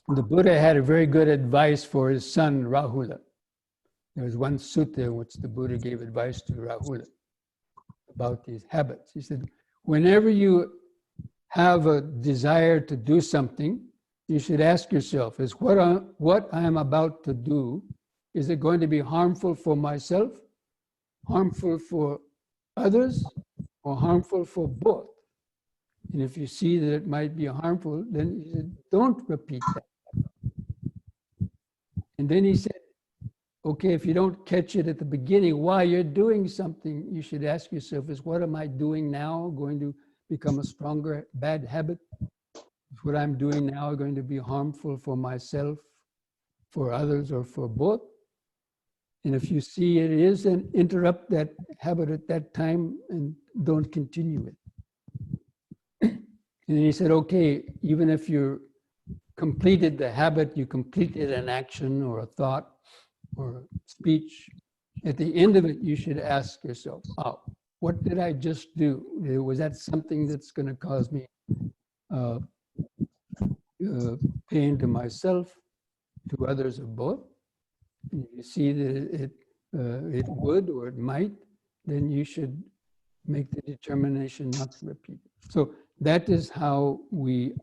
Buddha had a very good advice for his son Rahula. There was one sutta in which the Buddha gave advice to Rahula about these habits. He said, whenever you have a desire to do something, you should ask yourself, is what I am about to do, is it going to be harmful for myself, harmful for others, or harmful for both? And if you see that it might be harmful, then you said, don't repeat that. And then he said, okay, if you don't catch it at the beginning, while you're doing something, you should ask yourself, is what am I doing now going to become a stronger bad habit? Is what I'm doing now going to be harmful for myself, for others, or for both? And if you see it is, then interrupt that habit at that time and don't continue it. And then he said, okay, even if you completed the habit, you completed an action or a thought or speech, at the end of it, you should ask yourself, oh, what did I just do? Was that something that's going to cause me pain to myself, to others, or both? And if you see that it would or it might, then you should make the determination not to repeat it. So that is how we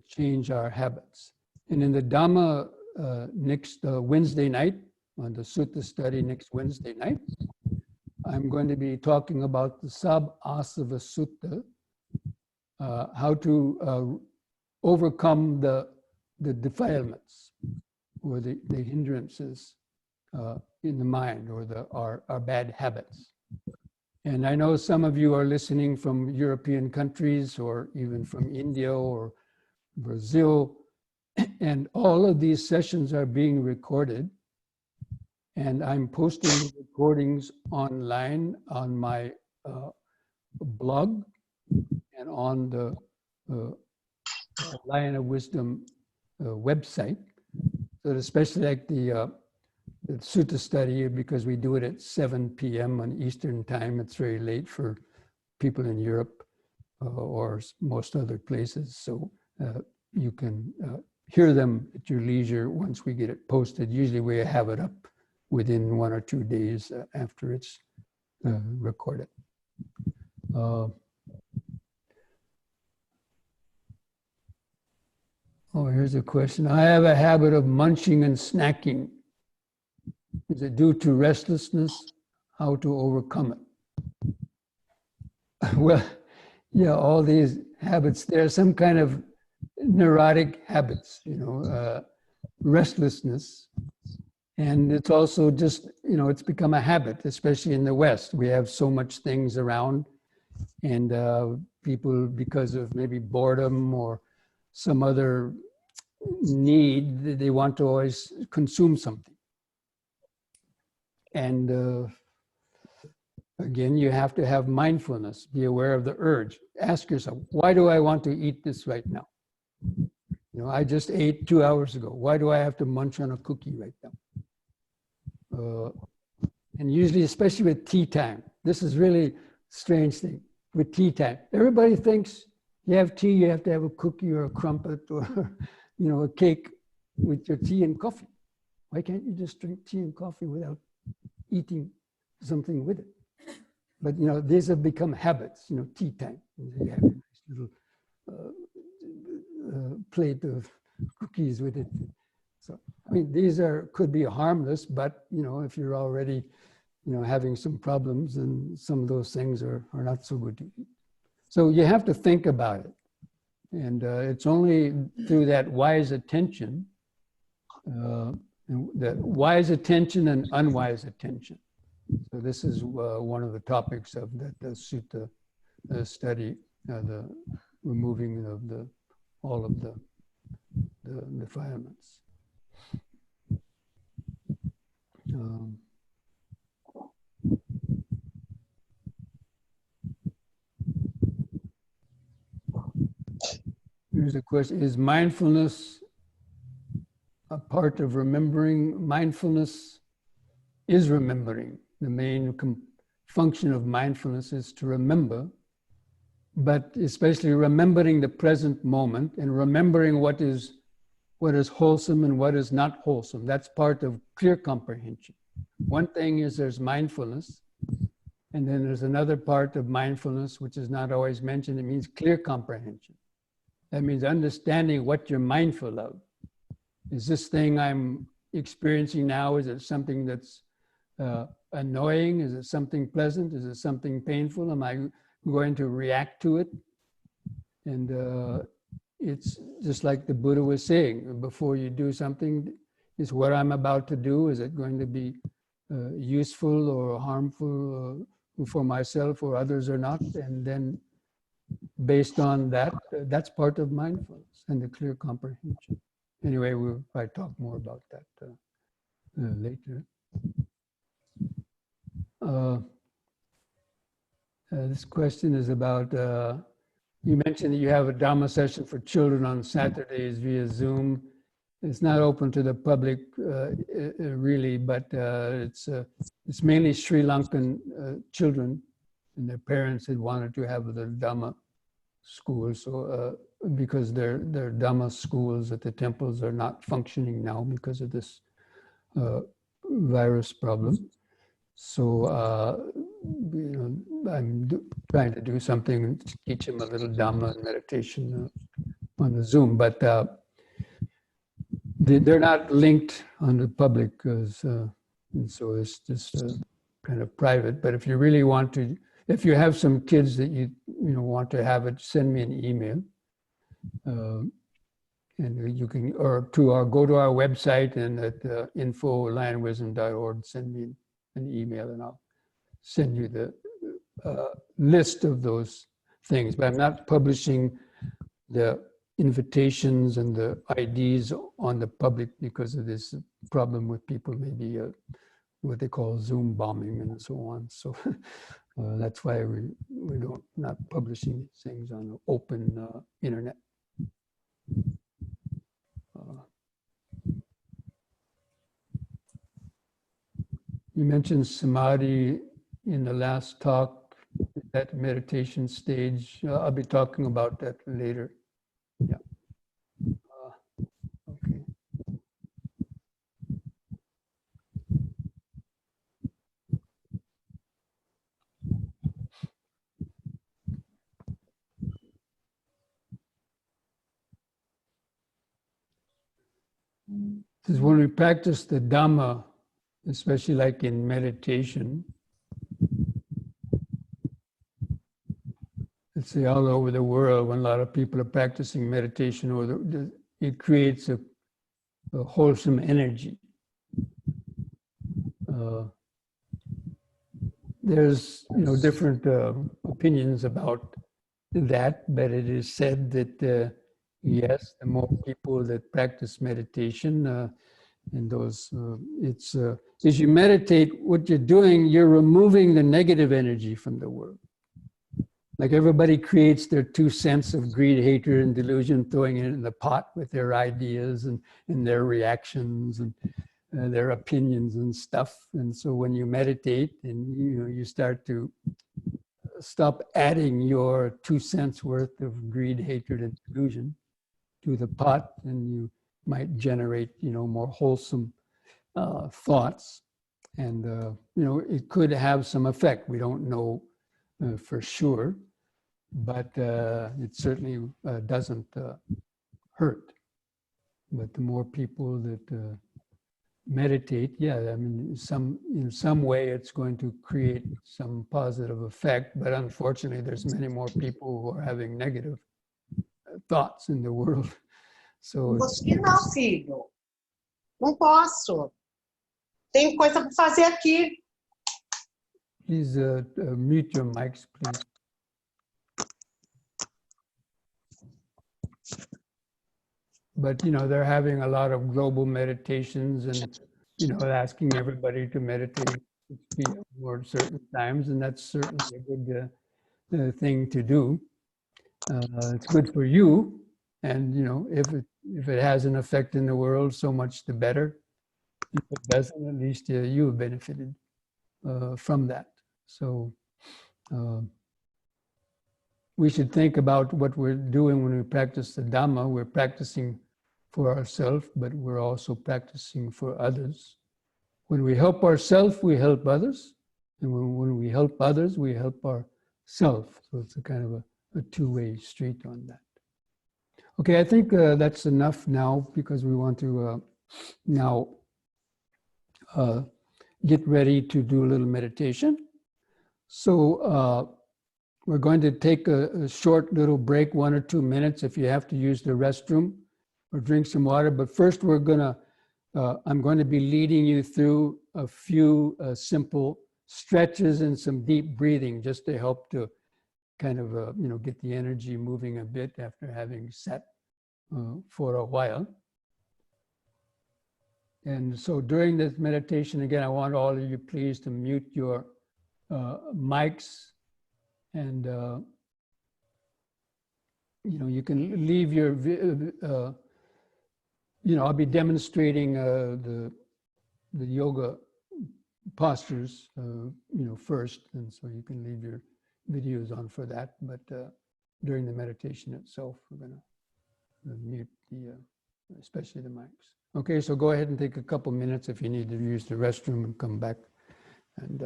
change our habits. And in the Dhamma next Wednesday night, on the Sutta study next Wednesday night, I'm going to be talking about the Sab-asava Sutta, how to overcome the defilements or the hindrances in the mind or our bad habits. And I know some of you are listening from European countries or even from India or Brazil, and all of these sessions are being recorded. And I'm posting the recordings online on my blog and on the Lion of Wisdom website. So especially like the Sutta study, because we do it at 7 p.m. on Eastern time. It's very late for people in Europe or most other places. So you can hear them at your leisure once we get it posted. Usually we have it up within 1 or 2 days after it's recorded. Oh, here's a question. I have a habit of munching and snacking. Is it due to restlessness? How to overcome it? Well, yeah, all these habits, there are some kind of neurotic habits, restlessness. And it's also just, it's become a habit, especially in the West. We have so much things around, and people, because of maybe boredom or some other need, they want to always consume something. And again, you have to have mindfulness, be aware of the urge. Ask yourself, why do I want to eat this right now? I just ate 2 hours ago. Why do I have to munch on a cookie right now? And usually, especially with tea time, this is really a strange thing. With tea time, everybody thinks you have tea, you have to have a cookie or a crumpet or a cake with your tea and coffee. Why can't you just drink tea and coffee without eating something with it? But these have become habits. Tea time. You have a nice little plate of cookies with it. So, I mean, these could be harmless, but, if you're already, having some problems, then some of those things are not so good to eat. So you have to think about it. And it's only through that wise attention, that wise attention and unwise attention. So this is one of the topics of the sutta study, the removing of all of the defilements. Here's a question: is mindfulness a part of remembering? Mindfulness is remembering. The main function of mindfulness is to remember, but especially remembering the present moment and remembering what is wholesome and what is not wholesome. That's part of clear comprehension. One thing is there's mindfulness, and then there's another part of mindfulness which is not always mentioned. It means clear comprehension. That means understanding what you're mindful of. Is this thing I'm experiencing now, is it something that's annoying? Is it something pleasant? Is it something painful? Am I going to react to it? And it's just like the Buddha was saying, before you do something, is what I'm about to do, is it going to be useful or harmful for myself or others or not? And then based on that, that's part of mindfulness and the clear comprehension. Anyway, we'll probably talk more about that later. This question is about, you mentioned that you have a Dhamma session for children on Saturdays via Zoom. It's not open to the public really, but it's mainly Sri Lankan children, and their parents had wanted to have the Dhamma school. So because their Dhamma schools at the temples are not functioning now because of this virus problem. So I'm trying to do something to teach them a little Dhamma and meditation on the Zoom, but they're not linked on the public, and so it's just kind of private. But if you really want to, if you have some kids that you want to have it, send me an email, and you can, or go to our website, and at info.lionwisdom.org, send me an email, and I'll send you the list of those things. But I'm not publishing the invitations and the IDs on the public because of this problem with people maybe what they call Zoom bombing and so on. So that's why we don't not publishing these things on the open internet. You mentioned samadhi in the last talk, that meditation stage. I'll be talking about that later. Yeah. Okay. This is when we practice the Dhamma, especially like in meditation. Let's say all over the world, when a lot of people are practicing meditation, it creates a wholesome energy. There's different opinions about that, but it is said that yes, the more people that practice meditation, and those, as you meditate, what you're doing, you're removing the negative energy from the world. Like everybody creates their 2 cents of greed, hatred, and delusion, throwing it in the pot with their ideas and their reactions and their opinions and stuff. And so when you meditate and you start to stop adding your 2 cents worth of greed, hatred, and delusion to the pot, and you might generate more wholesome thoughts, and it could have some effect. We don't know for sure, but it certainly doesn't hurt. But the more people that meditate, yeah, I mean, in some way it's going to create some positive effect, but unfortunately there's many more people who are having negative thoughts in the world. So Você não, filho. Não posso. Tem coisa para fazer aqui. please mute your mics, please. But, you know, they're having a lot of global meditations and, you know, asking everybody to meditate for certain times. And that's certainly a good thing to do. It's good for you. And, you know, if it has an effect in the world, so much the better. If it doesn't, at least you have benefited from that. So we should think about what we're doing when we practice the Dhamma. We're practicing for ourselves, but we're also practicing for others. When we help ourselves, we help others. And when we help others, we help ourselves. So it's a kind of a two-way street on that. Okay, I think that's enough now, because we want to now get ready to do a little meditation. So we're going to take a short little break, 1 or 2 minutes, if you have to use the restroom or drink some water. But first I'm going to be leading you through a few simple stretches and some deep breathing, just to help to kind of, you know, get the energy moving a bit after having sat for a while. And so during this meditation, again, I want all of you please to mute your mics, and you know, you can leave your, you know, I'll be demonstrating the yoga postures, you know, first, and so you can leave your videos on for that. But during the meditation itself, we're going to mute especially the mics. Okay, so go ahead and take a couple minutes if you need to use the restroom, and come back. And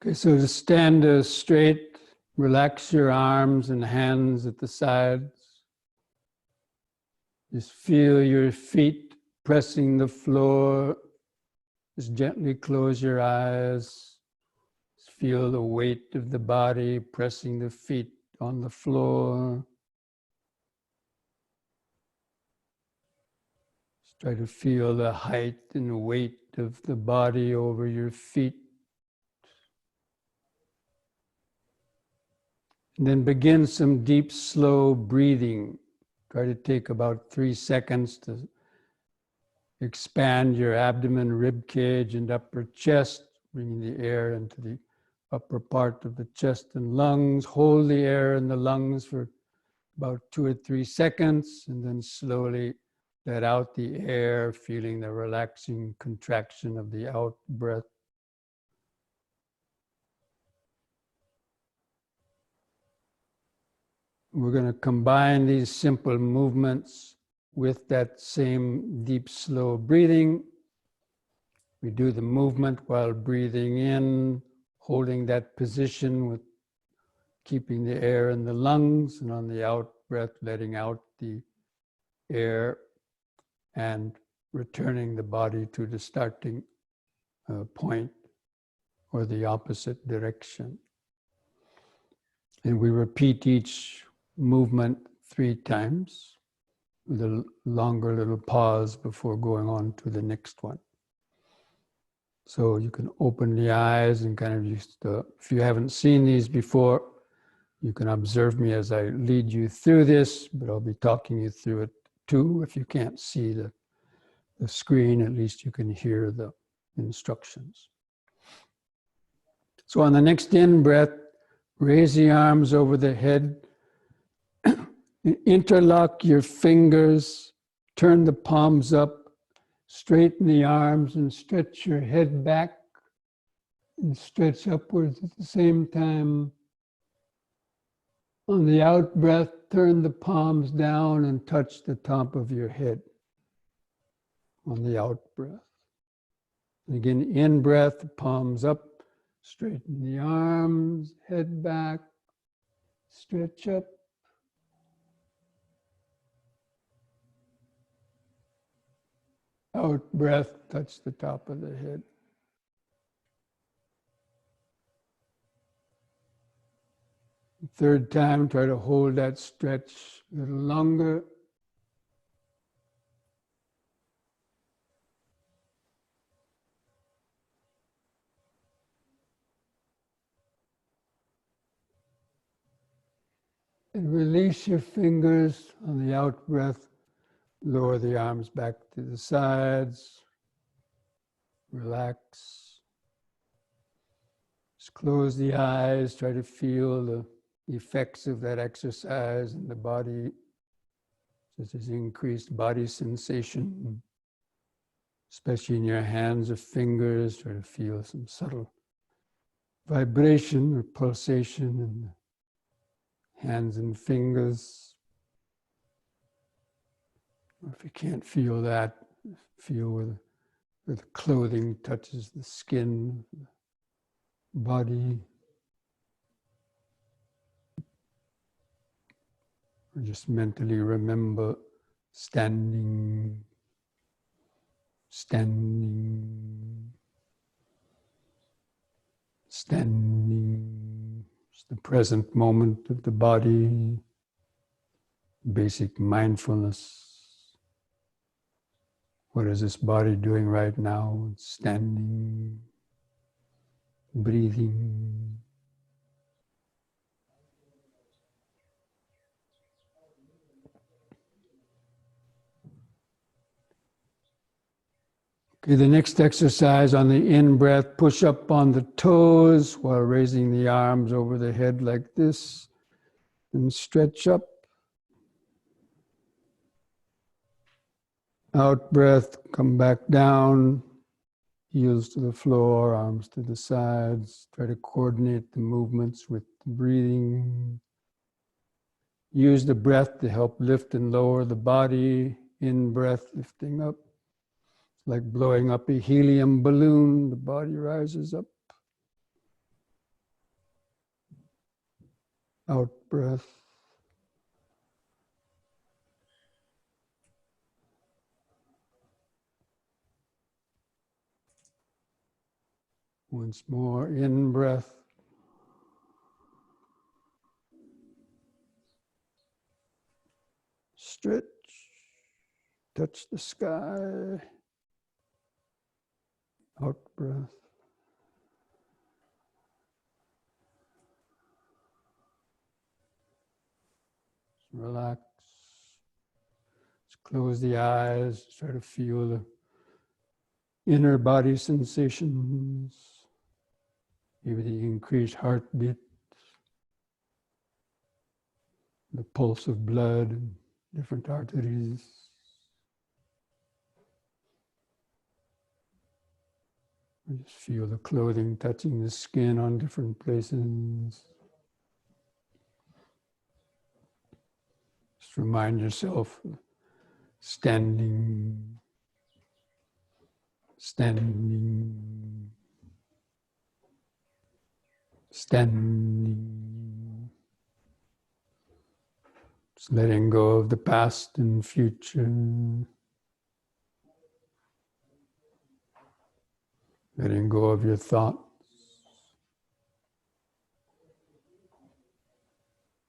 okay, so to stand straight, relax your arms and hands at the sides. Just feel your feet pressing the floor. Just gently close your eyes. Just feel the weight of the body pressing the feet on the floor. Just try to feel the height and the weight of the body over your feet. And then begin some deep, slow breathing. Try to take about 3 seconds to expand your abdomen, rib cage, and upper chest, bringing the air into the upper part of the chest and lungs. Hold the air in the lungs for about 2 or 3 seconds, and then slowly let out the air, feeling the relaxing contraction of the out breath. We're going to combine these simple movements with that same deep, slow breathing. We do the movement while breathing in, holding that position with keeping the air in the lungs, and on the out breath, letting out the air and returning the body to the starting point or the opposite direction. And we repeat each movement 3 times with a longer little pause before going on to the next one. So you can open the eyes and kind of if you haven't seen these before, You can observe me as I lead you through this, but I'll be talking you through it too. If you can't see the screen, at least you can hear the instructions. So on the next in-breath, raise the arms over the head, interlock your fingers, turn the palms up, straighten the arms and stretch your head back and stretch upwards at the same time. On the out breath, turn the palms down and touch the top of your head on the out breath. Again, in breath, palms up, straighten the arms, head back, stretch up. Out breath, touch the top of the head. Third time, try to hold that stretch a little longer. And release your fingers on the out breath. Lower the arms back to the sides. Relax. Just close the eyes. Try to feel the effects of that exercise in the body, such as increased body sensation, especially in your hands or fingers. Try to feel some subtle vibration or pulsation in the hands and fingers. Or if you can't feel that, feel where the clothing touches the skin, the body. Or just mentally remember standing, standing, standing. It's the present moment of the body, basic mindfulness. What is this body doing right now? Standing, breathing. Okay, the next exercise on the in-breath, push up on the toes while raising the arms over the head like this and stretch up. Out breath, come back down, heels to the floor, arms to the sides. Try to coordinate the movements with the breathing. Use the breath to help lift and lower the body. In breath, lifting up. Like blowing up a helium balloon, the body rises up. Out breath. Once more, in breath. Stretch. Touch the sky. Out breath. Relax. Just close the eyes. Try to feel the inner body sensations. Maybe the increased heartbeat, the pulse of blood in different arteries. Just feel the clothing touching the skin on different places. Just remind yourself of standing, standing, standing. Just letting go of the past and future. Letting go of your thoughts.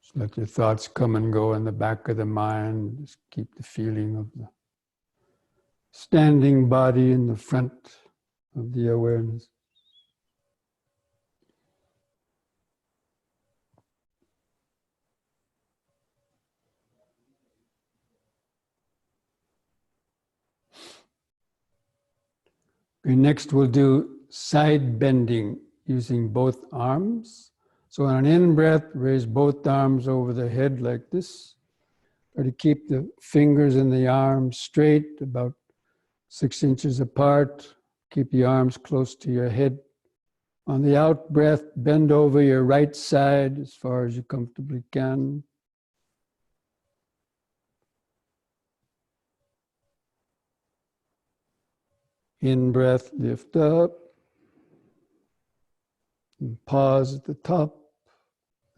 Just let your thoughts come and go in the back of the mind. Just keep the feeling of the standing body in the front of the awareness. Okay, next we'll do side bending using both arms. So on an in-breath, raise both arms over the head like this. Try to keep the fingers and the arms straight, about 6 inches apart. Keep the arms close to your head. On the out breath, bend over your right side as far as you comfortably can. In breath, lift up. And pause at the top.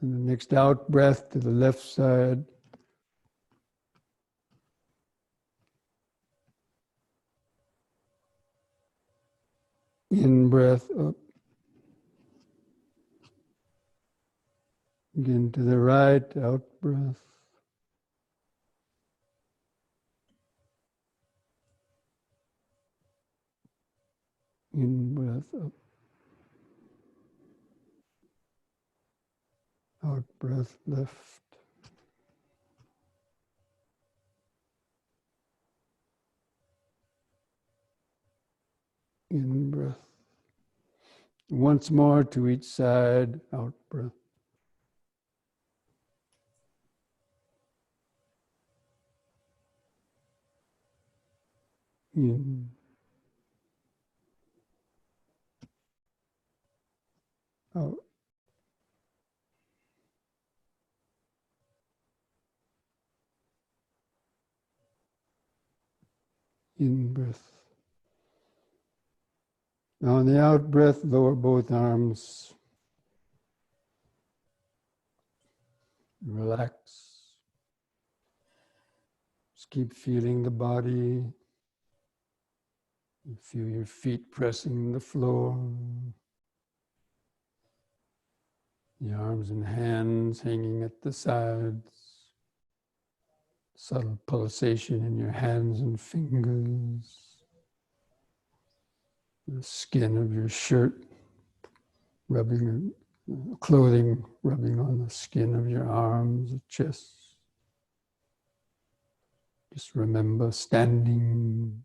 And the next out breath to the left side. In breath up. Again to the right, out breath. In breath up. Out breath left. In breath. Once more to each side, out breath. In. Out. In breath. Now on the out breath, lower both arms. Relax. Just keep feeling the body. You feel your feet pressing the floor. The arms and hands hanging at the sides. Subtle pulsation in your hands and fingers. The skin of your shirt rubbing, clothing rubbing on the skin of your arms, the chest. Just remember standing,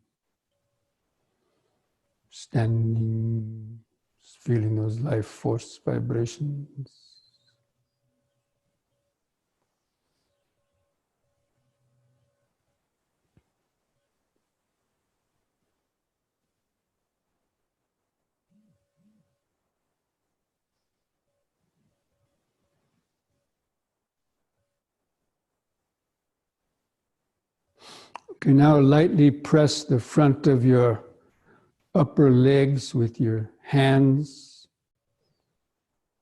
just feeling those life force vibrations. Okay, now lightly press the front of your upper legs with your hands.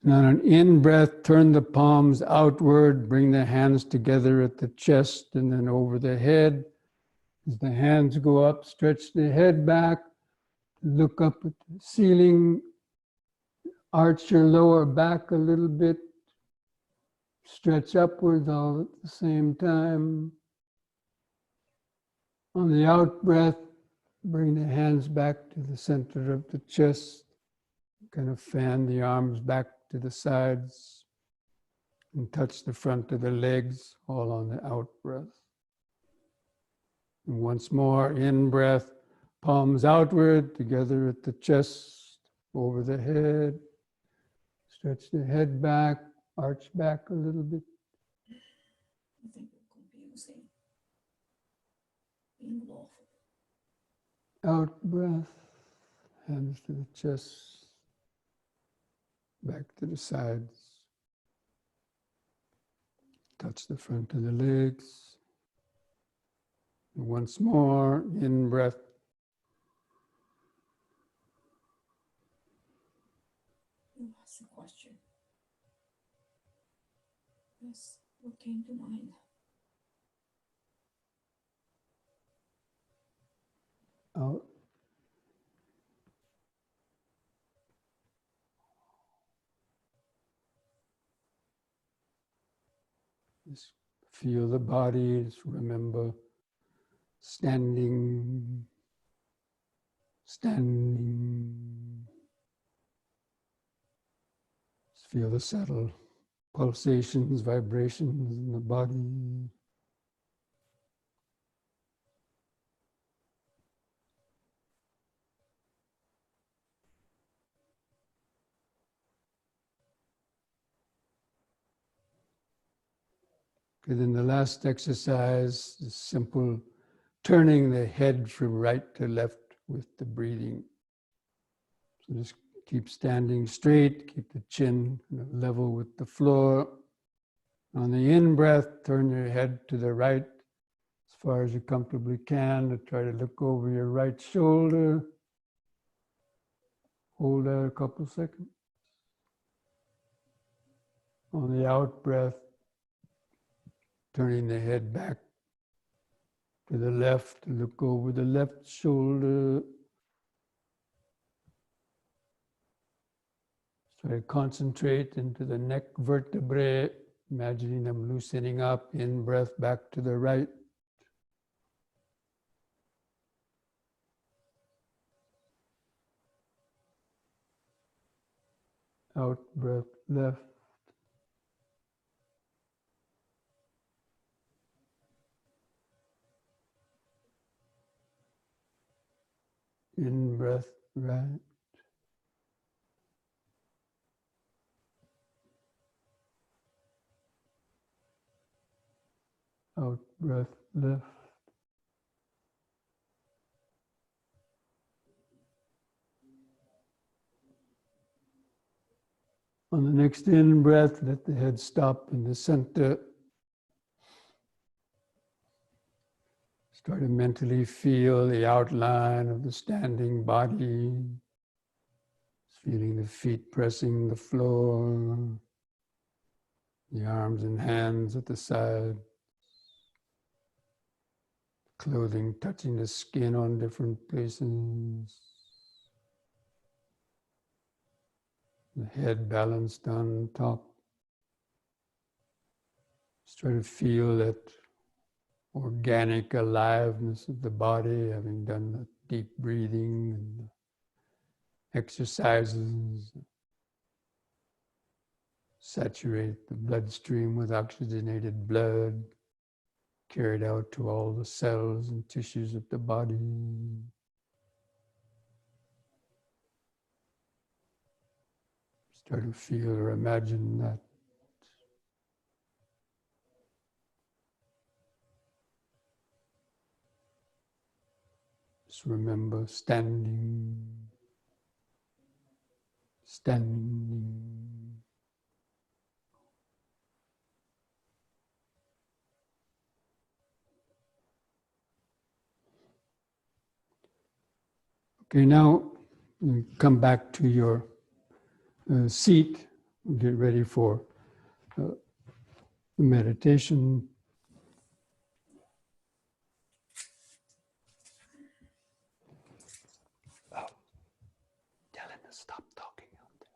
And on an in-breath, turn the palms outward, bring the hands together at the chest and then over the head. As the hands go up, stretch the head back, look up at the ceiling, arch your lower back a little bit, stretch upwards all at the same time. On the out breath, bring the hands back to the center of the chest. Kind of fan the arms back to the sides and touch the front of the legs, all on the out breath. And once more, in breath, palms outward, together at the chest, over the head. Stretch the head back, arch back a little bit. I think we're confusing. Being lawful. Out breath, hands to the chest, back to the sides. Touch the front of the legs. And once more, in breath. What's the question? Yes, what came to mind? Out. Just feel the body, just remember standing. Just feel the subtle pulsations, vibrations in the body. Okay, then the last exercise is simple turning the head from right to left with the breathing. So just keep standing straight, keep the chin level with the floor. On the in-breath, turn your head to the right as far as you comfortably can, to try to look over your right shoulder. Hold that a couple seconds. On the out-breath, turning the head back to the left, to look over the left shoulder. Try to concentrate into the neck vertebrae, imagining them loosening up, in-breath back to the right. Out-breath left. In-breath right. Out-breath left. On the next in-breath, let the head stop in the center. Start to mentally feel the outline of the standing body. Feeling the feet pressing the floor. The arms and hands at the side. Clothing touching the skin on different places. The head balanced on top. Just try to feel that organic aliveness of the body, having done the deep breathing and the exercises. Saturate the bloodstream with oxygenated blood, carried out to all the cells and tissues of the body. Start to feel or imagine that. Just remember standing, standing. Okay, now come back to your seat, get ready for the meditation. Oh, tell him to stop talking out there.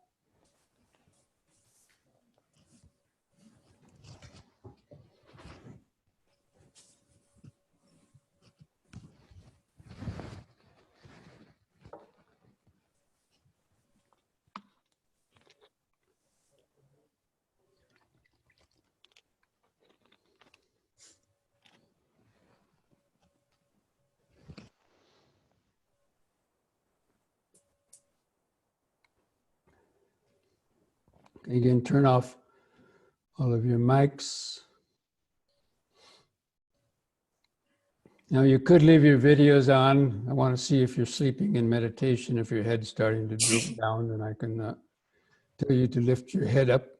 Again, turn off all of your mics. Now you could leave your videos on. I want to see if you're sleeping in meditation. If your head's starting to droop down, then I can tell you to lift your head up.